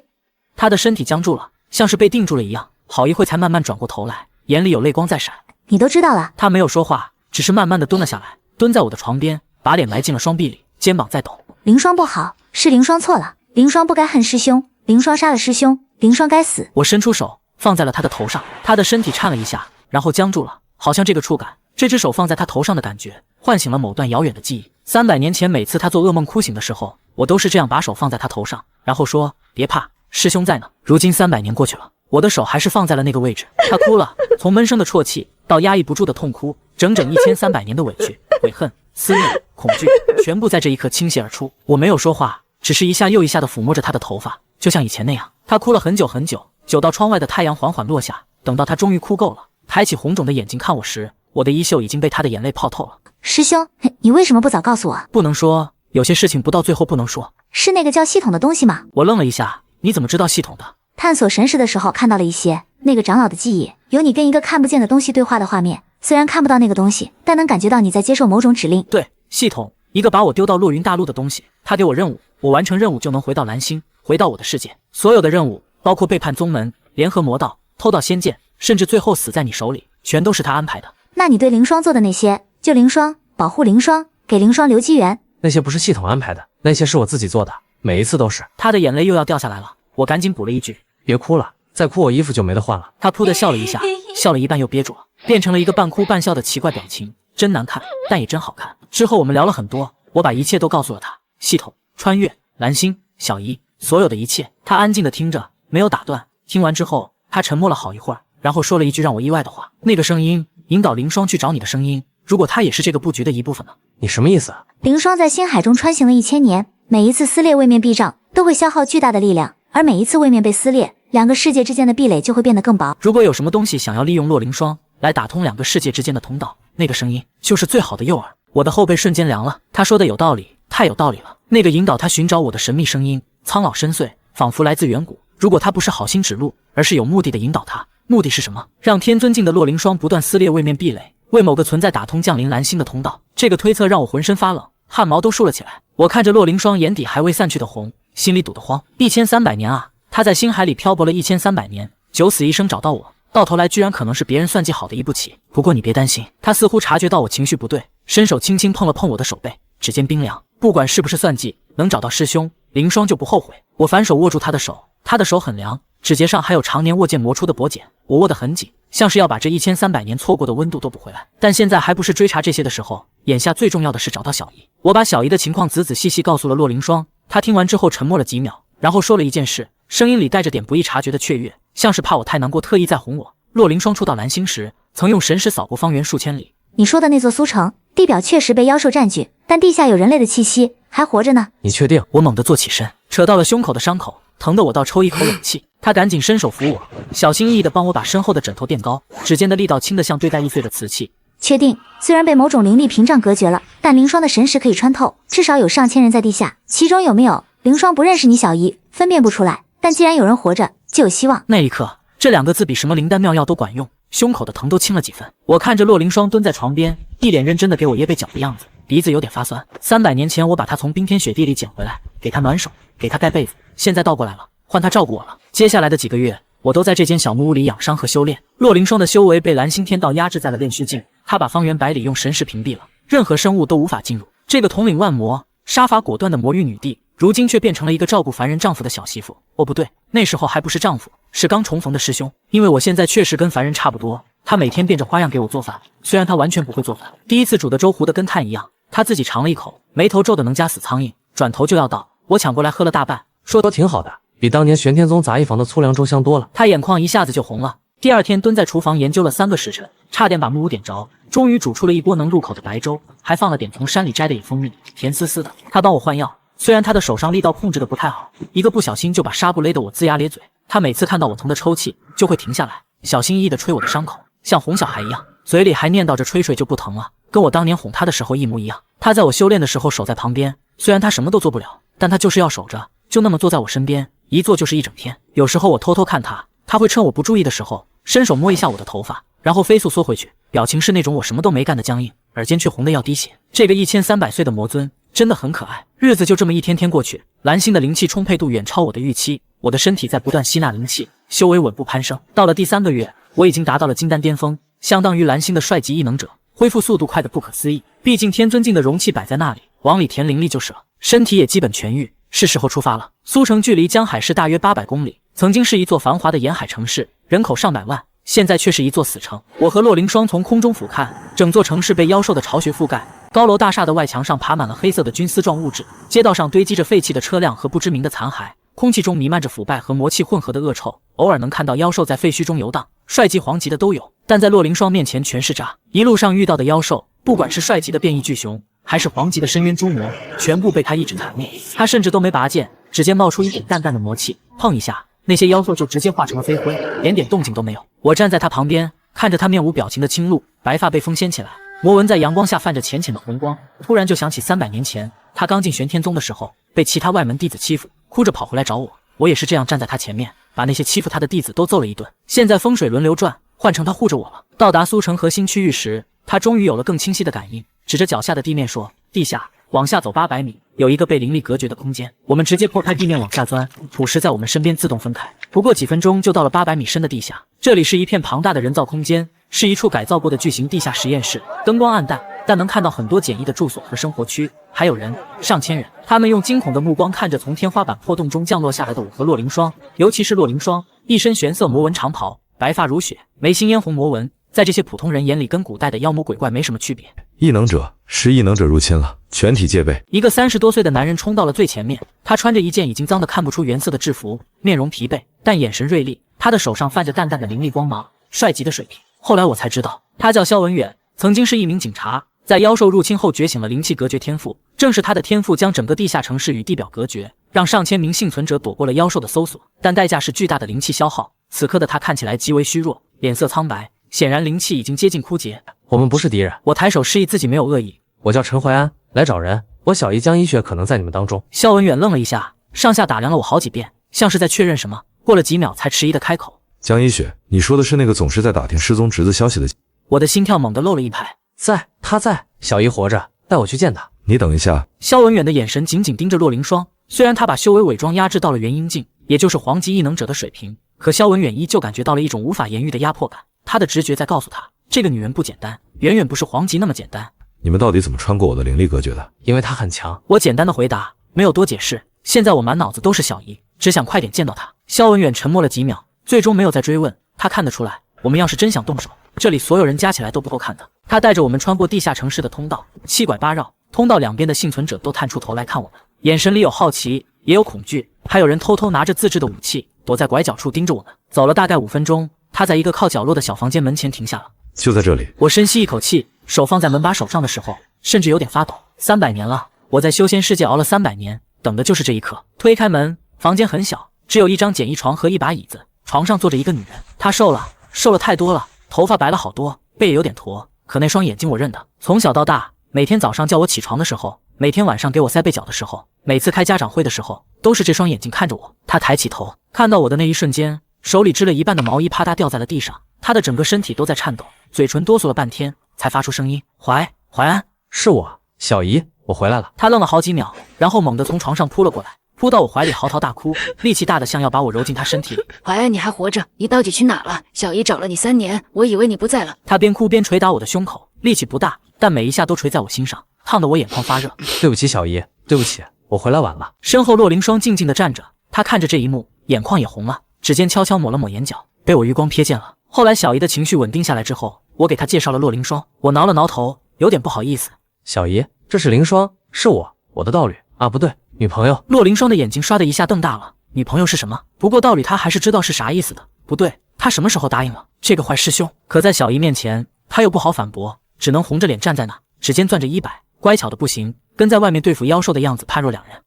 他的身体僵住了，像是被定住了一样，好一会才慢慢转过头来，眼里有泪光在闪。你都知道了？他没有说话，只是慢慢地蹲了下来，蹲在我的床边，把脸埋进了双臂里，肩膀在抖。凌霜不好，是凌霜错了，凌霜不该恨师兄，凌霜杀了师兄，凌霜该死。我伸出手放在了他的头上，他的身体颤了一下，然后僵住了，好像这个触感，这只手放在他头上的感觉，唤醒了某段遥远的记忆。300年前，每次他做噩梦哭醒的时候，我都是这样把手放在他头上，然后说别怕，师兄在呢。如今300年过去了，我的手还是放在了那个位置。他哭了，从闷声的啜泣到压抑不住的痛哭，整整1300年的委屈、悔恨、思念、恐惧，全部在这一刻倾泻而出。我没有说话，只是一下又一下地抚摸着他的头发，就像以前那样。他哭了很久很久，久到窗外的太阳缓缓落下。等到他终于哭够了，抬起红肿的眼睛看我时，我的衣袖已经被他的眼泪泡透了。师兄，你为什么不早告诉我？不能说，有些事情不到最后不能说。是那个叫系统的东西吗？我愣了一下，你怎么知道系统的？探索神识的时候看到了一些那个长老的记忆，有你跟一个看不见的东西对话的画面。虽然看不到那个东西，但能感觉到你在接受某种指令。对，系统，一个把我丢到落云大陆的东西，他给我任务，我完成任务就能回到蓝星，回到我的世界。所有的任务，包括背叛宗门、联合魔道、偷到仙剑，甚至最后死在你手里，全都是他安排的。那你对凌霜做的那些，救凌霜、保护凌霜、给凌霜留机缘，那些不是系统安排的，那些是我自己做的，每一次都是。他的眼泪又要掉下来了，我赶紧补了一句：别哭了，再哭我衣服就没得换了。他噗的笑了一下，笑了一半又憋住了，变成了一个半哭半笑的奇怪表情，真难看，但也真好看。之后我们聊了很多，我把一切都告诉了他，系统、穿越、蓝星、小姨，所有的一切。他安静的听着，没有打断。听完之后，他沉默了好一会儿，然后说了一句让我意外的话：那个声音引导凌霜去找你的声音，如果他也是这个布局的一部分呢？你什么意思啊？凌霜在星海中穿行了1000年，每一次撕裂位面壁障都会消耗巨大的力量，而每一次位面被撕裂，两个世界之间的壁垒就会变得更薄。如果有什么东西想要利用洛凌霜来打通两个世界之间的通道，那个声音就是最好的诱饵。我的后背瞬间凉了，他说的有道理，太有道理了。那个引导他寻找我的神秘声音，苍老深邃，仿佛来自远古。如果他不是好心指路，而是有目的的引导他，目的是什么？让天尊境的洛凌霜不断撕裂位面壁垒，为某个存在打通降临蓝星的通道。这个推测让我浑身发冷，汗毛都竖了起来。我看着洛凌霜眼底还未散去的红，心里堵得慌。1300年啊，他在星海里漂泊了1300年，九死一生找到我，到头来居然可能是别人算计好的一步棋。不过你别担心，他似乎察觉到我情绪不对，伸手轻轻碰了碰我的手背，指尖冰凉。不管是不是算计，能找到师兄，凌霜就不后悔。我反手握住他的手，他的手很凉，指节上还有常年握剑磨出的薄茧，我握得很紧，像是要把这1300年错过的温度都补回来。但现在还不是追查这些的时候，眼下最重要的是找到小姨。我把小姨的情况仔仔细细告诉了洛凌霜，她听完之后沉默了几秒，然后说了一件事，声音里带着点不易察觉的雀跃，像是怕我太难过特意在哄我。洛凌霜初到蓝星时，曾用神识扫过方圆数千里。你说的那座苏城地表确实被妖兽占据，但地下有人类的气息，还活着呢。你确定？我猛地坐起身，扯到了胸口的伤口，疼得我倒抽一口冷气。他赶紧伸手扶我，小心翼翼地帮我把身后的枕头垫高，指尖的力道轻得像对待易碎的瓷器。确定，虽然被某种灵力屏障隔绝了，但凌霜的神识可以穿透，至少有上千人在地下，其中有没有凌霜不认识你小姨，分辨不出来，但既然有人活着，就有希望。那一刻，这2个字比什么灵丹妙药都管用，胸口的疼都轻了几分。我看着洛凌霜蹲在床边，一脸认真的给我掖被脚的样子，鼻子有点发酸。300年前我把她从冰天雪地里捡回来，给她暖手，给她盖被子，现在倒过来了，换她照顾我了。接下来的几个月，我都在这间小木屋里养伤和修炼。洛凌霜的修为被蓝星天道压制在了炼虚境，他把方圆百里用神识屏蔽了，任何生物都无法进入。这个统领万魔、杀伐果断的魔域女帝，如今却变成了一个照顾凡人丈夫的小媳妇。哦，不对，那时候还不是丈夫，是刚重逢的师兄。因为我现在确实跟凡人差不多，他每天变着花样给我做饭，虽然他完全不会做饭。第一次煮的粥糊得跟炭一样，他自己尝了一口，眉头皱得能夹死苍蝇，转头就要倒，我抢过来喝了大半，说都挺好的，比当年玄天宗杂役房的粗粮粥香多了。他眼眶一下子就红了。第二天蹲在厨房研究了3个时辰，差点把木屋点着，终于煮出了一锅能入口的白粥，还放了点从山里摘的野蜂蜜，甜丝丝的。他帮我换药，虽然他的手上力道控制的不太好，一个不小心就把纱布勒得我龇牙咧嘴。他每次看到我疼得抽泣，就会停下来，小心翼翼地吹我的伤口，像哄小孩一样，嘴里还念叨着吹水就不疼了，跟我当年哄他的时候一模一样。他在我修炼的时候守在旁边，虽然他什么都做不了，但他就是要守着，就那么坐在我身边，一坐就是一整天。有时候我偷偷看他，他会趁我不注意的时候伸手摸一下我的头发，然后飞速缩回去，表情是那种我什么都没干的僵硬，耳尖却红得要滴血。这个1300岁的魔尊真的很可爱。日子就这么一天天过去，蓝星的灵气充沛度远超我的预期，我的身体在不断吸纳灵气，修为稳步攀升。到了第3个月，我已经达到了金丹巅峰，相当于蓝星的帅级异能者，恢复速度快得不可思议。毕竟天尊境的容器摆在那里，往里填灵力就是了。身体也基本痊愈，是时候出发了。苏城距离江海市大约800公里，曾经是一座繁华的沿海城市，人口上百万，现在却是一座死城。我和洛凌霜从空中俯瞰，整座城市被妖兽的巢穴覆盖，高楼大厦的外墙上爬满了黑色的菌丝状物质，街道上堆积着废弃的车辆和不知名的残骸，空气中弥漫着腐败和魔气混合的恶臭，偶尔能看到妖兽在废墟中游荡，帅级皇级的都有，但在洛凌霜面前全是渣。一路上遇到的妖兽，不管是帅级的变异巨熊，还是皇级的深渊诸魔，全部被他一指弹灭。他甚至都没拔剑，指尖冒出一股淡淡的魔气，碰一下，那些妖兽就直接化成了飞灰，连点动静都没有。我站在他旁边，看着他面无表情的青露，白发被风掀起来，魔纹在阳光下泛着浅浅的红光。突然就想起300年前，他刚进玄天宗的时候，被其他外门弟子欺负，哭着跑回来找我。我也是这样站在他前面，把那些欺负他的弟子都揍了一顿。现在风水轮流转，换成他护着我了。到达苏城核心区域时，他终于有了更清晰的感应，指着脚下的地面说：“地下，往下走800米，有一个被灵力隔绝的空间。”我们直接破开地面往下钻，土石在我们身边自动分开。不过几分钟就到了800米深的地下。这里是一片庞大的人造空间，是一处改造过的巨型地下实验室，灯光暗淡，但能看到很多简易的住所和生活区，还有人，上千人。他们用惊恐的目光看着从天花板破洞中降落下来的我和洛凌霜，尤其是洛凌霜，一身玄色魔纹长袍，白发如雪，眉心嫣红魔纹，在这些普通人眼里跟古代的妖魔鬼怪没什么区别。异能者，是异能者入侵了，全体戒备。一个30多岁的男人冲到了最前面，他穿着一件已经脏得看不出原色的制服，面容疲惫，但眼神锐利，他的手上泛着淡淡的灵力光芒，帅级的水平。后来我才知道，他叫萧文远，曾经是一名警察，在妖兽入侵后觉醒了灵气隔绝天赋，正是他的天赋将整个地下城市与地表隔绝，让上千名幸存者躲过了妖兽的搜索，但代价是巨大的灵气消耗。此刻的他看起来极为虚弱，脸色苍白，显然灵气已经接近枯竭。我们不是敌人。我抬手示意自己没有恶意。我叫陈怀安，来找人。我小姨江一雪可能在你们当中。萧文远愣了一下，上下打量了我好几遍，像是在确认什么。过了几秒才迟疑的开口：“江一雪，你说的是那个总是在打听失踪侄子消息的？”我的心跳猛地漏了一拍。在，他在，小姨活着，带我去见他。你等一下。萧文远的眼神紧紧盯着洛凌霜，虽然他把修为伪装压制到了元婴境，也就是皇级异能者的水平，可萧文远依旧感觉到了一种无法言喻的压迫感。他的直觉在告诉他，这个女人不简单，远远不是皇级那么简单。你们到底怎么穿过我的灵力隔绝的？因为她很强。我简单的回答，没有多解释。现在我满脑子都是小姨，只想快点见到她。肖文远沉默了几秒，最终没有再追问。他看得出来，我们要是真想动手，这里所有人加起来都不够看的。他带着我们穿过地下城市的通道，七拐八绕，通道两边的幸存者都探出头来看我们，眼神里有好奇，也有恐惧，还有人偷偷拿着自制的武器，躲在拐角处盯着我们。走了大概5分钟，他在一个靠角落的小房间门前停下了。就在这里。我深吸一口气，手放在门把手上的时候，甚至有点发抖。300年了，我在修仙世界熬了300年，等的就是这一刻。推开门，房间很小，只有一张简易床和一把椅子，床上坐着一个女人。她瘦了太多了，头发白了好多，背也有点驼，可那双眼睛我认得。从小到大，每天早上叫我起床的时候，每天晚上给我塞被角的时候，每次开家长会的时候，都是这双眼睛看着我。她抬起头，看到我的那一瞬间，手里织了一半的毛衣啪嗒掉在了地上，她的整个身体都在颤抖，嘴唇哆嗦了半天，才发出声音：怀安。是我，小姨，我回来了。她愣了好几秒，然后猛地从床上扑了过来，扑到我怀里嚎啕大哭，力气大的像要把我揉进她身体里。怀安，你还活着？你到底去哪了？小姨找了你3年，我以为你不在了。她边哭边捶打我的胸口，力气不大，但每一下都捶在我心上，烫得我眼眶发热。对不起，小姨，对不起，我回来晚了。身后洛凌霜静静地站着，她看着这一幕，眼眶也红了，指尖悄悄抹了抹眼角，被我余光瞥见了。后来小姨的情绪稳定下来之后，我给她介绍了洛凌霜。我挠了挠头，有点不好意思。小姨，这是凌霜，是我的道侣啊，不对，女朋友。洛凌霜的眼睛唰的一下瞪大了，女朋友是什么？不过道侣她还是知道是啥意思的。不对，她什么时候答应了？这个坏师兄。可在小姨面前，她又不好反驳，只能红着脸站在那，指尖攥着衣摆，乖巧的不行，跟在外面对付妖兽的样子判若两人。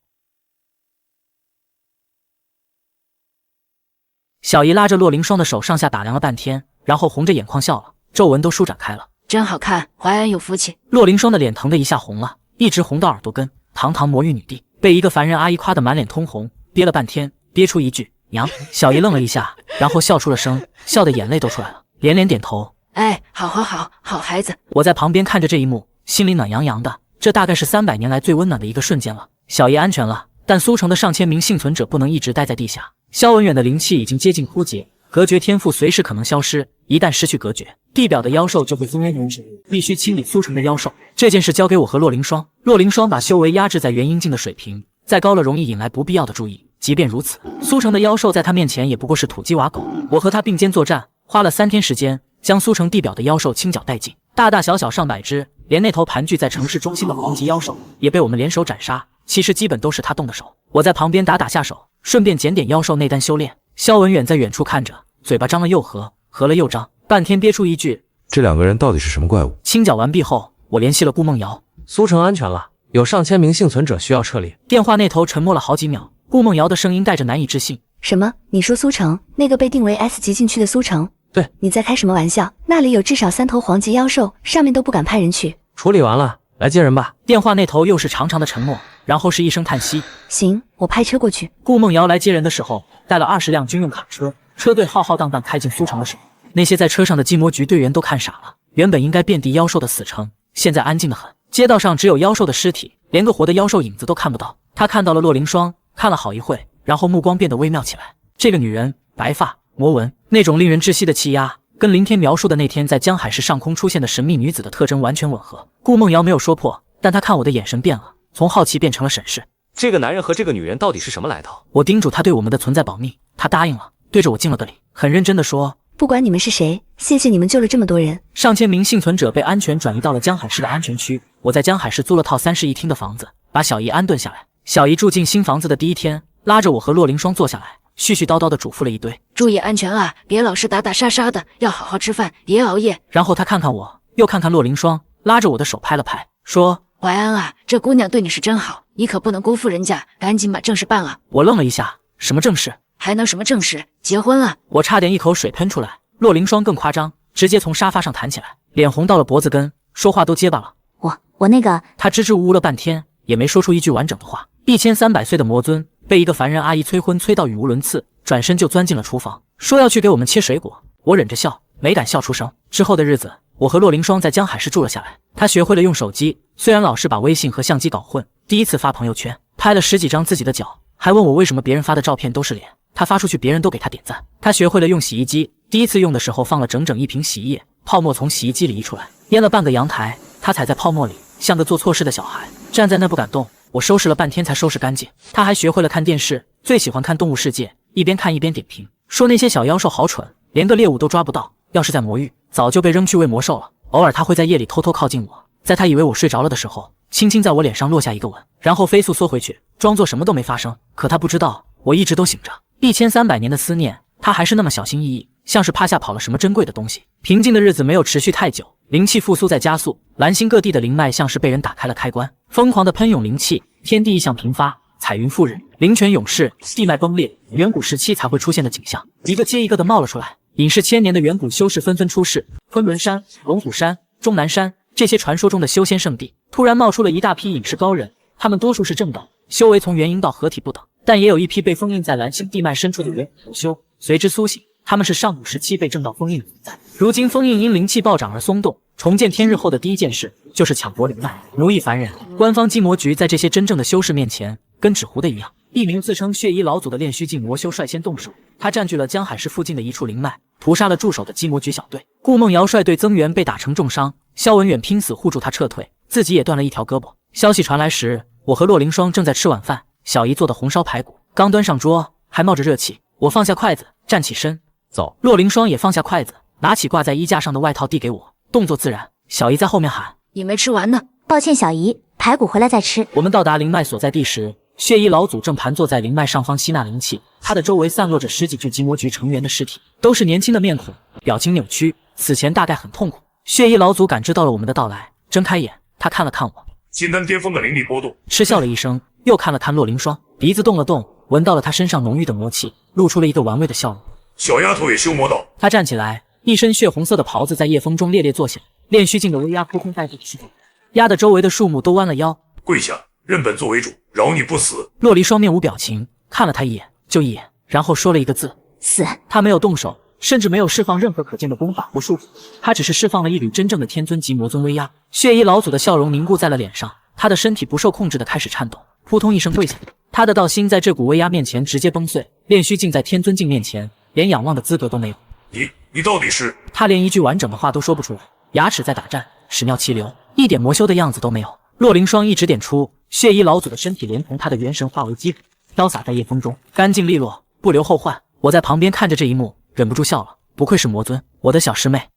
小姨拉着洛凌霜的手上下打量了半天，然后红着眼眶笑了，皱纹都舒展开了。真好看，怀安有福气。洛凌霜的脸腾的一下红了，一直红到耳朵根，堂堂魔域女帝，被一个凡人阿姨夸得满脸通红，憋了半天，憋出一句娘。小姨愣了一下，然后笑出了声，笑得眼泪都出来了，连连点头。哎，好孩子。我在旁边看着这一幕，心里暖洋洋的，这大概是300年来最温暖的一个瞬间了。小姨安全了，但苏城的上千名幸存者不能一直待在地下。萧文远的灵气已经接近枯竭，隔绝天赋随时可能消失，一旦失去隔绝，地表的妖兽就会蜂拥而至，必须清理苏城的妖兽。这件事交给我和洛凌霜。洛凌霜把修为压制在元阴境的水平，再高了容易引来不必要的注意。即便如此，苏城的妖兽在他面前也不过是土鸡瓦狗。我和他并肩作战，花了3天时间，将苏城地表的妖兽清剿殆尽，大大小小上百只，连那头盘踞在城市中心的黄级妖兽也被我们联手斩杀。其实基本都是他动的手，我在旁边打下手，顺便检点妖兽内丹修炼。萧文远在远处看着，嘴巴张了又合，合了又张，半天憋出一句：这2个人到底是什么怪物？清剿完毕后，我联系了顾梦瑶。苏城安全了，有上千名幸存者需要撤离。电话那头沉默了好几秒，顾梦瑶的声音带着难以置信：什么？你说苏城那个被定为 S 级禁区的苏城？对，你在开什么玩笑？那里有至少3头黄级妖兽，上面都不敢派人去。处理完了，来接人吧。电话那头又是长长的沉默，然后是一声叹息。行，我派车过去。顾梦瑶来接人的时候，带了20辆军用卡车，车队浩浩荡荡开进苏城的时候，那些在车上的禁魔局队员都看傻了。原本应该遍地妖兽的死城，现在安静得很，街道上只有妖兽的尸体，连个活的妖兽影子都看不到。他看到了洛凌霜，看了好一会，然后目光变得微妙起来。这个女人，白发魔纹，那种令人窒息的气压，跟林天描述的那天在江海市上空出现的神秘女子的特征完全吻合。顾梦瑶没有说破，但她看我的眼神变了，从好奇变成了审视。这个男人和这个女人到底是什么来头？我叮嘱他对我们的存在保密，他答应了，对着我敬了个礼，很认真地说：不管你们是谁，谢谢你们救了这么多人。上千名幸存者被安全转移到了江海市的安全区。我在江海市租了套3室1厅的房子，把小姨安顿下来。小姨住进新房子的第1天，拉着我和洛凌霜坐下来，絮絮叨叨地嘱咐了一堆：注意安全啊，别老是打打杀杀的，要好好吃饭，别熬夜。然后他看看我，又看看洛凌霜，拉着我的手拍了拍，说：怀安啊，这姑娘对你是真好，你可不能辜负人家，赶紧把正事办了。我愣了一下，什么正事？还能什么正事？结婚啊！我差点一口水喷出来。洛凌霜更夸张，直接从沙发上弹起来，脸红到了脖子根，说话都结巴了。我那个……他支支吾吾了半天，也没说出一句完整的话。1300岁的魔尊被一个凡人阿姨催婚催到语无伦次，转身就钻进了厨房，说要去给我们切水果。我忍着笑，没敢笑出声。之后的日子，我和洛凌霜在江海市住了下来。他学会了用手机，虽然老是把微信和相机搞混，第一次发朋友圈，拍了10几张自己的脚，还问我为什么别人发的照片都是脸，他发出去别人都给他点赞。他学会了用洗衣机，第一次用的时候放了整整1瓶洗衣液，泡沫从洗衣机里溢出来，淹了半个阳台。他踩在泡沫里，像个做错事的小孩，站在那不敢动。我收拾了半天才收拾干净。他还学会了看电视，最喜欢看《动物世界》，一边看一边点评，说那些小妖兽好蠢，连个猎物都抓不到，要是在魔域，早就被扔去喂魔兽了。偶尔他会在夜里偷偷靠近我，在他以为我睡着了的时候，轻轻在我脸上落下一个吻，然后飞速缩回去，装作什么都没发生。可他不知道，我一直都醒着。1300年的思念，他还是那么小心翼翼，像是趴下跑了什么珍贵的东西。平静的日子没有持续太久，灵气复苏在加速，蓝星各地的灵脉像是被人打开了开关，疯狂的喷涌灵气，天地异象频发，彩云覆日，灵泉涌逝，地脉崩裂，远古时期才会出现的景象，一个接一个的冒了出来。隐世千年的远古修士纷纷出世，昆仑山、龙虎山、终南山这些传说中的修仙圣地，突然冒出了一大批隐世高人，他们多数是正道，修为从元婴到合体不等，但也有一批被封印在蓝星地脉深处的远古修随之苏醒，他们是上古时期被正道封印的存在，如今封印因灵气暴涨而松动，重见天日后的第一件事就是抢夺灵脉，奴役凡人。官方基魔局在这些真正的修士面前跟纸糊的一样。一名自称血衣老祖的炼虚境魔修率先动手，他占据了江海市附近的一处灵脉，屠杀了驻守的基魔局小队。顾梦瑶率队增援被打成重伤，萧文远拼死护住他撤退，自己也断了一条胳膊。消息传来时，我和洛凌霜正在吃晚饭，小姨做的红烧排骨刚端上桌，还冒着热气。我放下筷子，站起身走。洛凌霜也放下筷子，拿起挂在衣架上的外套递给我，动作自然。小姨在后面喊：“你没吃完呢。”抱歉，小姨，排骨回来再吃。我们到达灵脉所在地时，血衣老祖正盘坐在灵脉上方吸纳灵气，他的周围散落着10几具基魔局成员的尸体，都是年轻的面孔，表情扭曲，死前大概很痛苦。血衣老祖感知到了我们的到来，睁开眼，他看了看我，金丹巅峰的灵力波动，嗤笑了一声，又看了看洛凌霜，鼻子动了动，闻到了他身上浓郁的魔气，露出了一个玩味的笑容。小丫头也修魔道。他站起来，一身血红色的袍子在夜风中猎猎作响，炼虚境的威压扑空带住石头，压得周围的树木都弯了腰。跪下，认本作为主，饶你不死。洛离双面无表情，看了他一眼，就一眼，然后说了一个字：死。他没有动手，甚至没有释放任何可见的功法或术符，他只是释放了一缕真正的天尊级魔尊威压。血衣老祖的笑容凝固在了脸上，他的身体不受控制的开始颤抖，扑通一声跪下，他的道心在这股威压面前直接崩碎。炼虚境在天尊境面前，连仰望的资格都没有。你到底是？他连一句完整的话都说不出来，牙齿在打颤，屎尿齐流，一点魔修的样子都没有。洛凌霜一指点出，血衣老祖的身体连同他的元神化为齑粉，飘洒在夜风中，干净利落，不留后患。我在旁边看着这一幕，忍不住笑了。不愧是魔尊，我的小师妹。